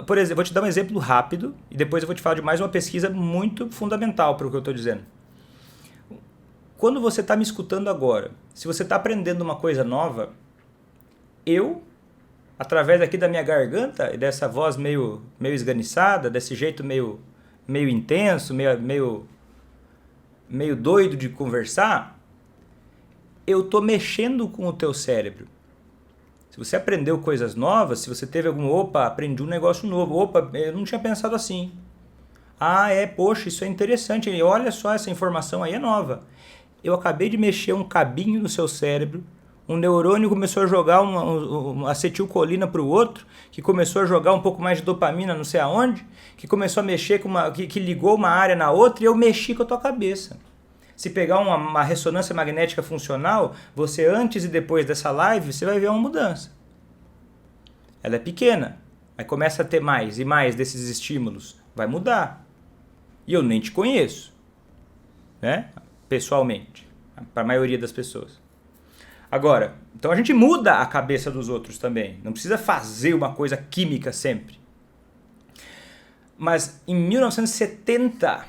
Por exemplo, vou te dar um exemplo rápido e depois eu vou te falar de mais uma pesquisa muito fundamental para o que eu estou dizendo. Quando você está me escutando agora, se você está aprendendo uma coisa nova, através aqui da minha garganta e dessa voz meio esganiçada, desse jeito meio intenso, meio doido de conversar, eu estou mexendo com o teu cérebro. Se você aprendeu coisas novas, se você teve aprendi um negócio novo, eu não tinha pensado assim. Poxa, isso é interessante, olha só, essa informação aí é nova. Eu acabei de mexer um cabinho no seu cérebro, um neurônio começou a jogar uma acetilcolina para o outro, que começou a jogar um pouco mais de dopamina não sei aonde, que começou a mexer que ligou uma área na outra e eu mexi com a tua cabeça. Se pegar uma ressonância magnética funcional, você antes e depois dessa live, você vai ver uma mudança. Ela é pequena, mas começa a ter mais e mais desses estímulos. Vai mudar. E eu nem te conheço, né? Pessoalmente, para a maioria das pessoas. Agora, então a gente muda a cabeça dos outros também. Não precisa fazer uma coisa química sempre. Mas em 1970...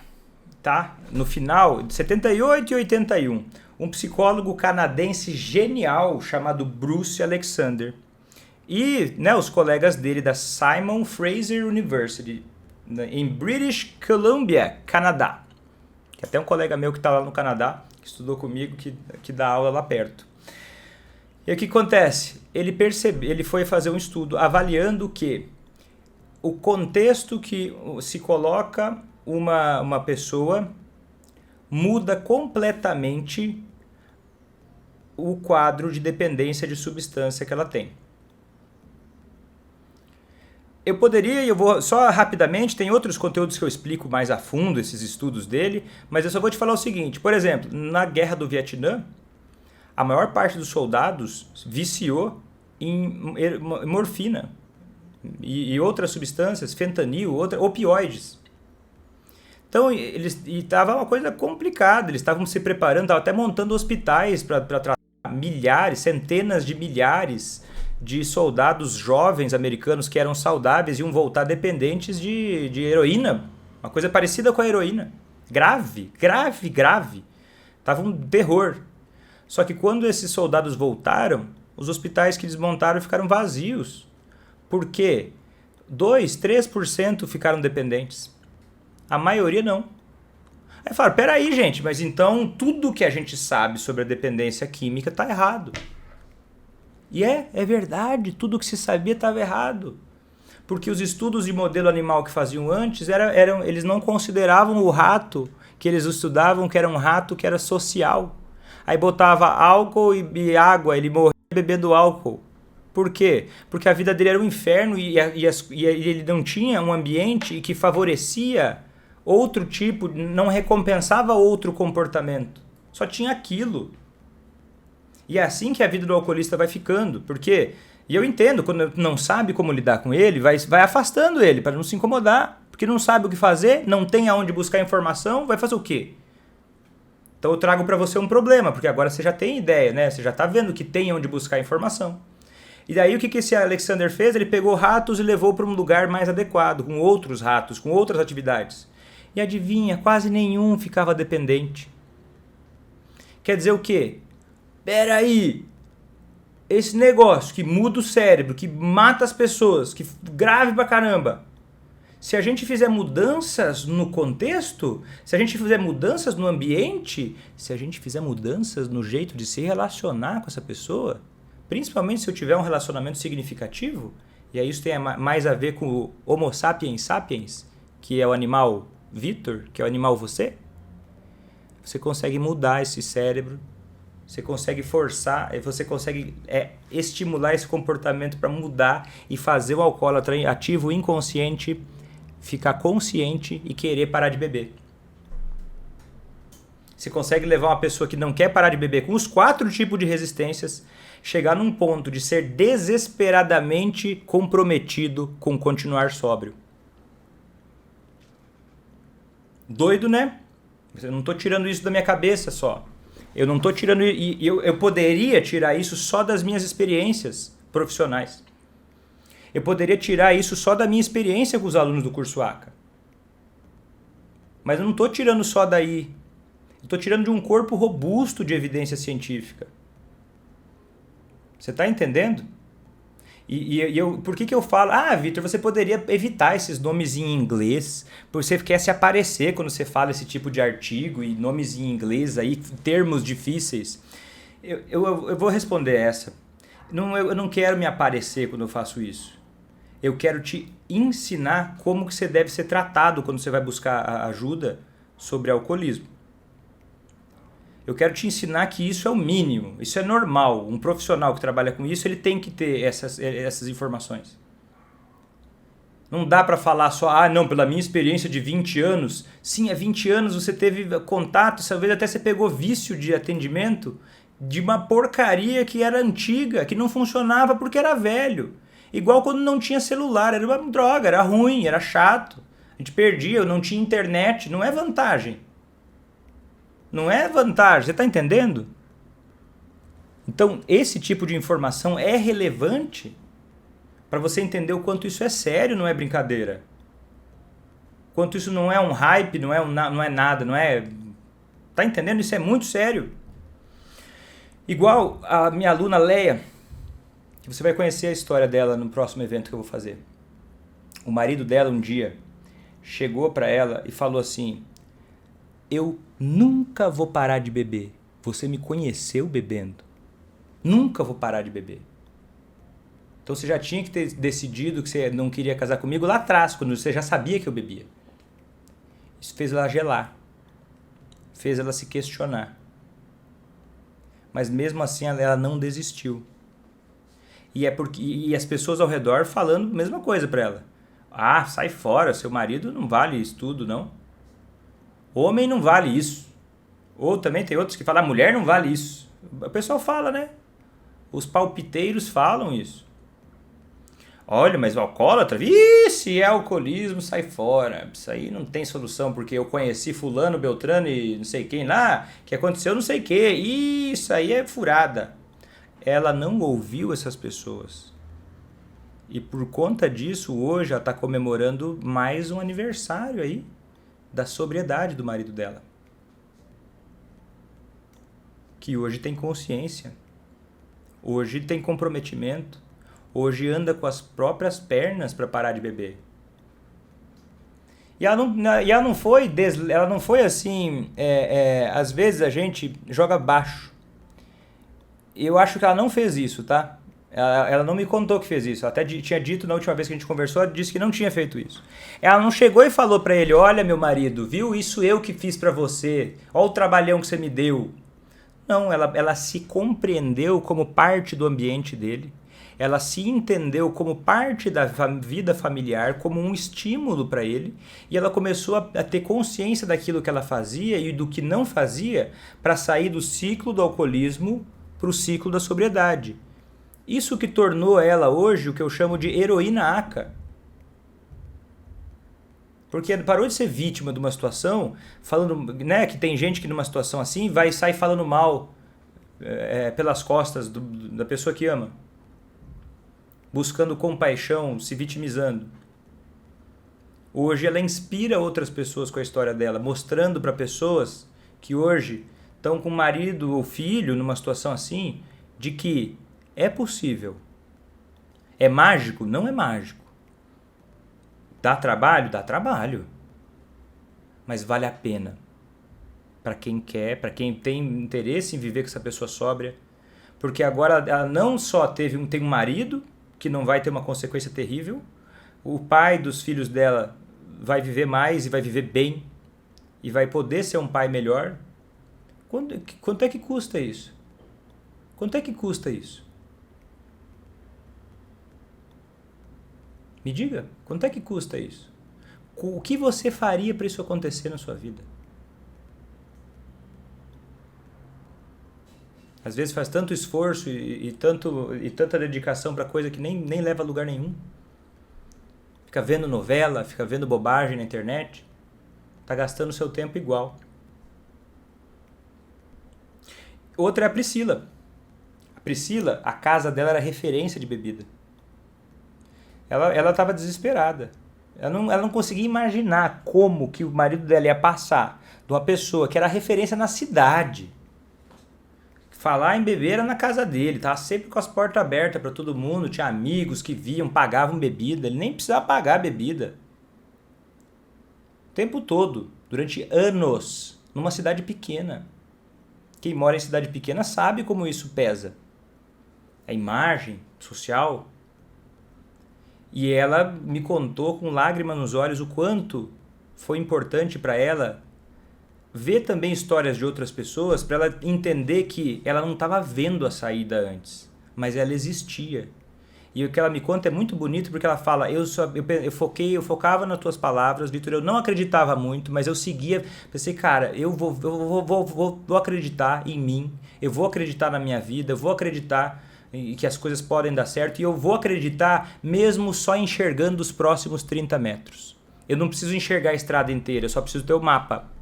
tá? No final de 78 e 81, um psicólogo canadense genial chamado Bruce Alexander e os colegas dele da Simon Fraser University em British Columbia, Canadá. Que até um colega meu que está lá no Canadá, que estudou comigo, que dá aula lá perto. E o que acontece? Ele foi fazer um estudo avaliando que o contexto que se coloca uma pessoa muda completamente o quadro de dependência de substância que ela tem. Eu vou só rapidamente, tem outros conteúdos que eu explico mais a fundo, esses estudos dele, mas eu só vou te falar o seguinte, por exemplo, na Guerra do Vietnã, a maior parte dos soldados viciou em morfina e outras substâncias, fentanil, opioides. Então, estava uma coisa complicada, eles estavam se preparando, estavam até montando hospitais para tratar centenas de milhares de soldados jovens americanos que eram saudáveis e iam voltar dependentes de heroína, uma coisa parecida com a heroína. Grave. Estava um terror. Só que quando esses soldados voltaram, os hospitais que eles montaram ficaram vazios. Por quê? 2-3% ficaram dependentes. A maioria não. Aí fala, peraí, gente, mas então tudo que a gente sabe sobre a dependência química está errado. E é verdade, tudo que se sabia estava errado. Porque os estudos de modelo animal que faziam antes, eles não consideravam o rato que eles estudavam, que era um rato que era social. Aí botava álcool e água, ele morria bebendo álcool. Por quê? Porque a vida dele era um inferno e ele não tinha um ambiente que favorecia outro tipo, não recompensava outro comportamento. Só tinha aquilo. E é assim que a vida do alcoolista vai ficando. Por quê? E eu entendo, quando não sabe como lidar com ele, vai afastando ele para não se incomodar. Porque não sabe o que fazer, não tem aonde buscar informação, vai fazer o quê? Então eu trago para você um problema, porque agora você já tem ideia, né? Você já está vendo que tem onde buscar informação. E daí o que esse Alexander fez? Ele pegou ratos e levou para um lugar mais adequado, com outros ratos, com outras atividades. E adivinha, quase nenhum ficava dependente. Quer dizer o quê? Peraí, esse negócio que muda o cérebro, que mata as pessoas, que grave pra caramba. Se a gente fizer mudanças no contexto, se a gente fizer mudanças no ambiente, se a gente fizer mudanças no jeito de se relacionar com essa pessoa, principalmente se eu tiver um relacionamento significativo, e aí isso tem mais a ver com o Homo sapiens sapiens, que é o animal Vitor, que é o animal você consegue mudar esse cérebro, você consegue forçar, você consegue estimular esse comportamento para mudar e fazer o alcoólatra ativo inconsciente ficar consciente e querer parar de beber. Você consegue levar uma pessoa que não quer parar de beber com os 4 tipos de resistências, chegar num ponto de ser desesperadamente comprometido com continuar sóbrio. Doido, né? Eu não estou tirando isso da minha cabeça só. Eu não estou tirando... Eu poderia tirar isso só das minhas experiências profissionais. Eu poderia tirar isso só da minha experiência com os alunos do curso ACA. Mas eu não estou tirando só daí. Estou tirando de um corpo robusto de evidência científica. Você está entendendo? Por que eu falo? Ah, Vitor, você poderia evitar esses nomes em inglês, porque você quer se aparecer quando você fala esse tipo de artigo e nomes em inglês, aí, termos difíceis. Eu vou responder essa. Eu não quero me aparecer quando eu faço isso. Eu quero te ensinar como que você deve ser tratado quando você vai buscar ajuda sobre alcoolismo. Eu quero te ensinar que isso é o mínimo, isso é normal. Um profissional que trabalha com isso, ele tem que ter essas informações. Não dá para falar só, não, pela minha experiência de 20 anos. Sim, há 20 anos você teve contato, talvez até você pegou vício de atendimento de uma porcaria que era antiga, que não funcionava porque era velho. Igual quando não tinha celular, era uma droga, era ruim, era chato. A gente perdia, não tinha internet, não é vantagem. Não é vantagem, você está entendendo? Então, esse tipo de informação é relevante para você entender o quanto isso é sério, não é brincadeira. Quanto isso não é um hype, não é nada, não é... Tá entendendo? Isso é muito sério. Igual a minha aluna Leia, que você vai conhecer a história dela no próximo evento que eu vou fazer. O marido dela um dia chegou para ela e falou assim: eu nunca vou parar de beber. Você me conheceu bebendo. Nunca vou parar de beber. Então você já tinha que ter decidido que você não queria casar comigo lá atrás, quando você já sabia que eu bebia. Isso fez ela gelar. Fez ela se questionar. Mas mesmo assim ela não desistiu. E as pessoas ao redor falando a mesma coisa para ela. Ah, sai fora, seu marido não vale isso tudo, não. Homem não vale isso. Ou também tem outros que falam, mulher não vale isso. O pessoal fala, né? Os palpiteiros falam isso. Olha, mas o alcoólatra, se é alcoolismo, sai fora. Isso aí não tem solução, porque eu conheci fulano, beltrano e não sei quem lá, que aconteceu não sei o quê. Isso aí é furada. Ela não ouviu essas pessoas. E por conta disso, hoje ela está comemorando mais um aniversário aí da sobriedade do marido dela. Que hoje tem consciência. Hoje tem comprometimento. Hoje anda com as próprias pernas para parar de beber. E ela não foi assim... às vezes a gente joga baixo. Eu acho que ela não fez isso, tá? Ela não me contou que fez isso. Ela até tinha dito na última vez que a gente conversou, ela disse que não tinha feito isso. Ela não chegou e falou pra ele, olha meu marido, viu? Isso eu que fiz pra você. Olha o trabalhão que você me deu. Não, ela se compreendeu como parte do ambiente dele. Ela se entendeu como parte da vida familiar, como um estímulo para ele, e ela começou a ter consciência daquilo que ela fazia e do que não fazia para sair do ciclo do alcoolismo para o ciclo da sobriedade. Isso que tornou ela hoje o que eu chamo de heroína ACA. Porque parou de ser vítima de uma situação, falando, né, que tem gente que numa situação assim vai sair falando mal pelas costas da pessoa que ama. Buscando compaixão, se vitimizando. Hoje ela inspira outras pessoas com a história dela, mostrando para pessoas que hoje estão com marido ou filho numa situação assim, de que é possível. É mágico? Não é mágico. Dá trabalho? Dá trabalho. Mas vale a pena. Para quem quer, para quem tem interesse em viver com essa pessoa sóbria. Porque agora ela não só tem um marido, que não vai ter uma consequência terrível, o pai dos filhos dela vai viver mais e vai viver bem, e vai poder ser um pai melhor. Quanto é que custa isso? Quanto é que custa isso? Me diga, quanto é que custa isso? O que você faria para isso acontecer na sua vida? Às vezes faz tanto esforço e tanta dedicação para coisa que nem leva a lugar nenhum. Fica vendo novela, fica vendo bobagem na internet. Tá gastando seu tempo igual. Outra é a Priscila. A Priscila, a casa dela era referência de bebida. Ela estava desesperada. Ela não conseguia imaginar como que o marido dela ia passar de uma pessoa que era referência na cidade. Falar em beber era na casa dele, tava sempre com as portas abertas para todo mundo, tinha amigos que viam, pagavam bebida, ele nem precisava pagar a bebida. O tempo todo, durante anos, numa cidade pequena. Quem mora em cidade pequena sabe como isso pesa. A imagem social. E ela me contou com lágrima nos olhos o quanto foi importante para ela ver também histórias de outras pessoas para ela entender que ela não estava vendo a saída antes, mas ela existia. E o que ela me conta é muito bonito porque ela fala, eu focava nas tuas palavras, Vitor, eu não acreditava muito, mas eu seguia, pensei, cara, eu vou acreditar em mim, eu vou acreditar na minha vida, eu vou acreditar que as coisas podem dar certo e eu vou acreditar mesmo só enxergando os próximos 30 metros. Eu não preciso enxergar a estrada inteira, eu só preciso ter o mapa.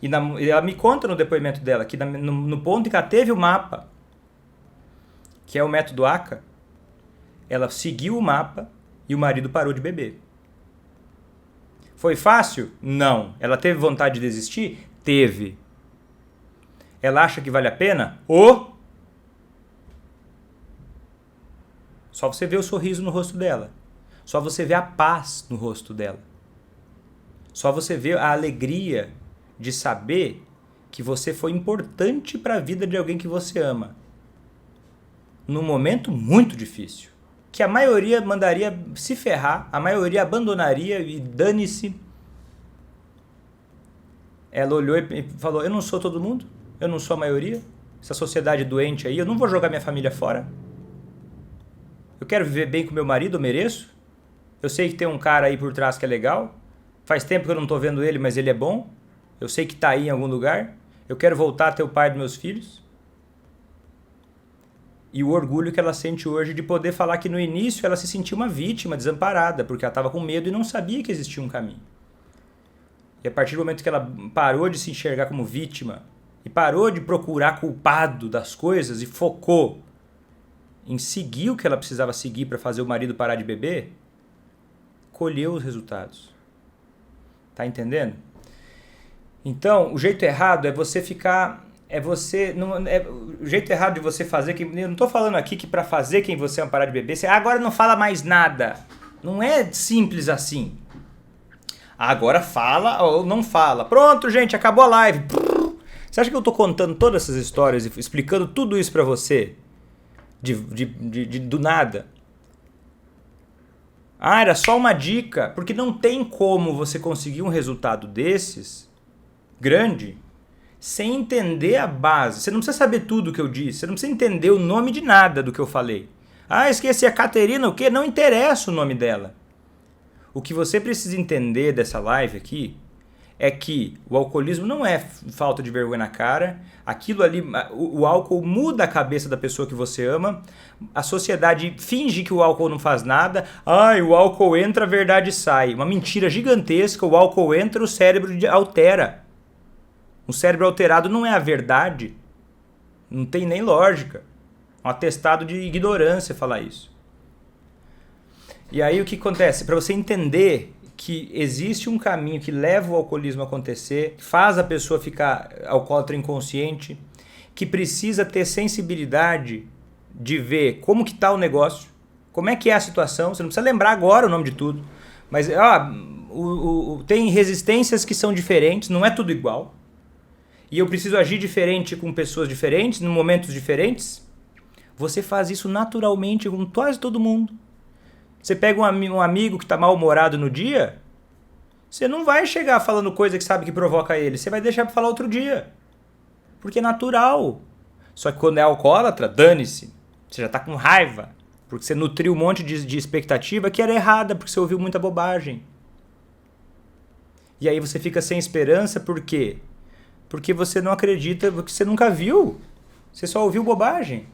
E ela me conta no depoimento dela que no ponto em que ela teve o mapa, que é o método ACA, ela seguiu o mapa e o marido parou de beber. Foi fácil? Não. Ela teve vontade de desistir? Teve. Ela acha que vale a pena? Só você vê o sorriso no rosto dela. Só você vê a paz no rosto dela. Só você vê a alegria de saber que você foi importante para a vida de alguém que você ama. Num momento muito difícil. Que a maioria mandaria se ferrar, a maioria abandonaria e dane-se. Ela olhou e falou, eu não sou todo mundo, eu não sou a maioria. Essa sociedade doente aí, eu não vou jogar minha família fora. Eu quero viver bem com meu marido, eu mereço. Eu sei que tem um cara aí por trás que é legal. Faz tempo que eu não estou vendo ele, mas ele é bom. Eu sei que está aí em algum lugar. Eu quero voltar a ter o pai dos meus filhos. E o orgulho que ela sente hoje de poder falar que no início ela se sentia uma vítima, desamparada, porque ela estava com medo e não sabia que existia um caminho. E a partir do momento que ela parou de se enxergar como vítima e parou de procurar culpado das coisas e focou em seguir o que ela precisava seguir para fazer o marido parar de beber, colheu os resultados. Tá entendendo? Então, o jeito errado é você ficar... o jeito errado de você fazer... Eu não estou falando aqui que para fazer quem você é parar de beber, você agora não fala mais nada. Não é simples assim. Agora fala ou não fala. Pronto, gente, acabou a live. Você acha que eu estou contando todas essas histórias e explicando tudo isso para você? do nada. Ah, era só uma dica, porque não tem como você conseguir um resultado desses, grande, sem entender a base. Você não precisa saber tudo o que eu disse, você não precisa entender o nome de nada do que eu falei. Ah, esqueci a Caterina, o quê? Não interessa o nome dela. O que você precisa entender dessa live aqui é que o alcoolismo não é falta de vergonha na cara. Aquilo ali, o álcool muda a cabeça da pessoa que você ama. A sociedade finge que o álcool não faz nada. Ai, o álcool entra, a verdade sai. Uma mentira gigantesca. O álcool entra, o cérebro altera. O cérebro alterado não é a verdade. Não tem nem lógica. Um atestado de ignorância falar isso. E aí o que acontece? Para você entender que existe um caminho que leva o alcoolismo a acontecer, faz a pessoa ficar alcoólatra inconsciente, que precisa ter sensibilidade de ver como que está o negócio, como é que é a situação. Você não precisa lembrar agora o nome de tudo, mas tem resistências que são diferentes, não é tudo igual. E eu preciso agir diferente com pessoas diferentes, em momentos diferentes. Você faz isso naturalmente com quase todo mundo. Você pega um amigo que está mal-humorado no dia, você não vai chegar falando coisa que sabe que provoca ele. Você vai deixar para falar outro dia. Porque é natural. Só que quando é alcoólatra, dane-se. Você já está com raiva. Porque você nutriu um monte de expectativa que era errada, porque você ouviu muita bobagem. E aí você fica sem esperança, por quê? Porque você não acredita, porque você nunca viu. Você só ouviu bobagem.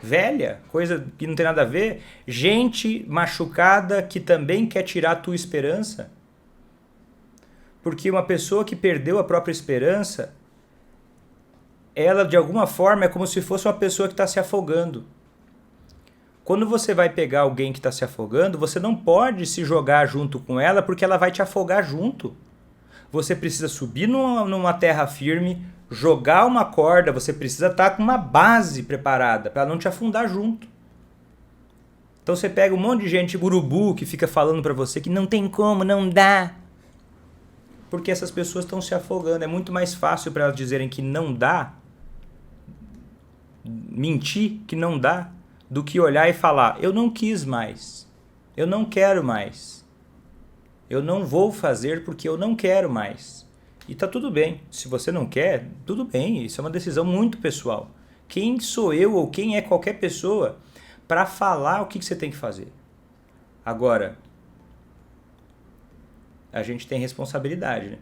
Velha, coisa que não tem nada a ver. Gente machucada que também quer tirar a tua esperança. Porque uma pessoa que perdeu a própria esperança, ela de alguma forma é como se fosse uma pessoa que está se afogando. Quando você vai pegar alguém que está se afogando, você não pode se jogar junto com ela porque ela vai te afogar junto. Você precisa subir numa terra firme, jogar uma corda, você precisa estar com uma base preparada para não te afundar junto. Então você pega um monte de gente urubu que fica falando para você que não tem como, não dá. Porque essas pessoas estão se afogando. É muito mais fácil para elas dizerem que não dá, mentir que não dá, do que olhar e falar, eu não quis mais, eu não quero mais. Eu não vou fazer porque eu não quero mais. E tá tudo bem. Se você não quer, tudo bem. Isso é uma decisão muito pessoal. Quem sou eu ou quem é qualquer pessoa para falar o que você tem que fazer? Agora, a gente tem responsabilidade, né?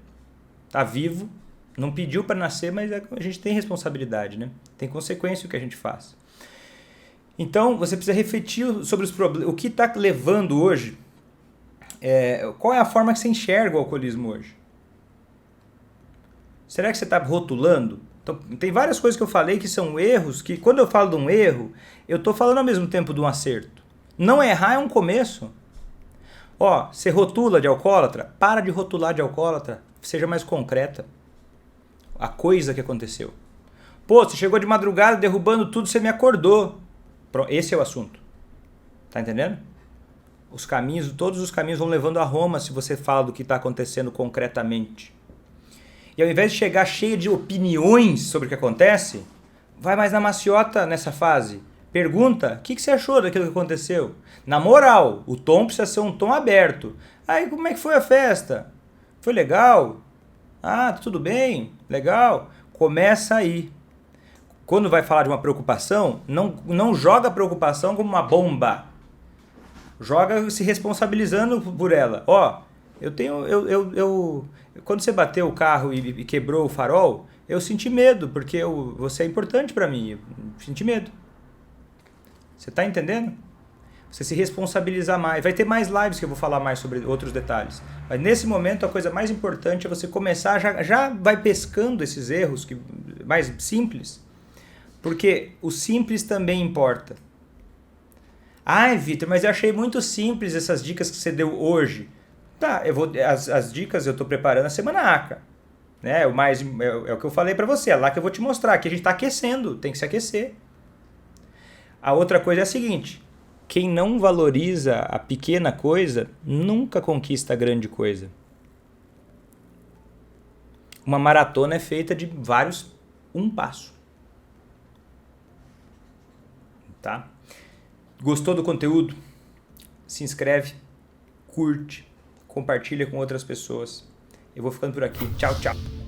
Tá vivo, não pediu para nascer, mas a gente tem responsabilidade, né? Tem consequência o que a gente faz. Então, você precisa refletir sobre os problemas. O que está levando hoje... qual é a forma que você enxerga o alcoolismo hoje? Será que você está rotulando? Então, tem várias coisas que eu falei que são erros, que quando eu falo de um erro, eu estou falando ao mesmo tempo de um acerto. Não errar é um começo. Você rotula de alcoólatra? Para de rotular de alcoólatra. Seja mais concreta. A coisa que aconteceu. Pô, você chegou de madrugada derrubando tudo, você me acordou. Esse é o assunto. Tá entendendo? Todos os caminhos vão levando a Roma se você fala do que está acontecendo concretamente. E ao invés de chegar cheio de opiniões sobre o que acontece, vai mais na maciota nessa fase. Pergunta, o que você achou daquilo que aconteceu? Na moral, o tom precisa ser um tom aberto. Aí, como é que foi a festa? Foi legal? Ah, tudo bem? Legal? Começa aí. Quando vai falar de uma preocupação, não joga a preocupação como uma bomba. Joga se responsabilizando por ela. Quando você bateu o carro e quebrou o farol, eu senti medo, porque você é importante para mim. Eu senti medo. Você está entendendo? Você se responsabilizar mais. Vai ter mais lives que eu vou falar mais sobre outros detalhes. Mas nesse momento a coisa mais importante é você começar, já vai pescando esses erros mais simples, porque o simples também importa. Ai, Vitor, mas eu achei muito simples essas dicas que você deu hoje. Tá, as dicas eu estou preparando a semana ACA. Né? É o que eu falei para você, é lá que eu vou te mostrar, que a gente está aquecendo, tem que se aquecer. A outra coisa é a seguinte, quem não valoriza a pequena coisa, nunca conquista a grande coisa. Uma maratona é feita de um passo. Tá? Gostou do conteúdo? Se inscreve, curte, compartilha com outras pessoas. Eu vou ficando por aqui. Tchau, tchau.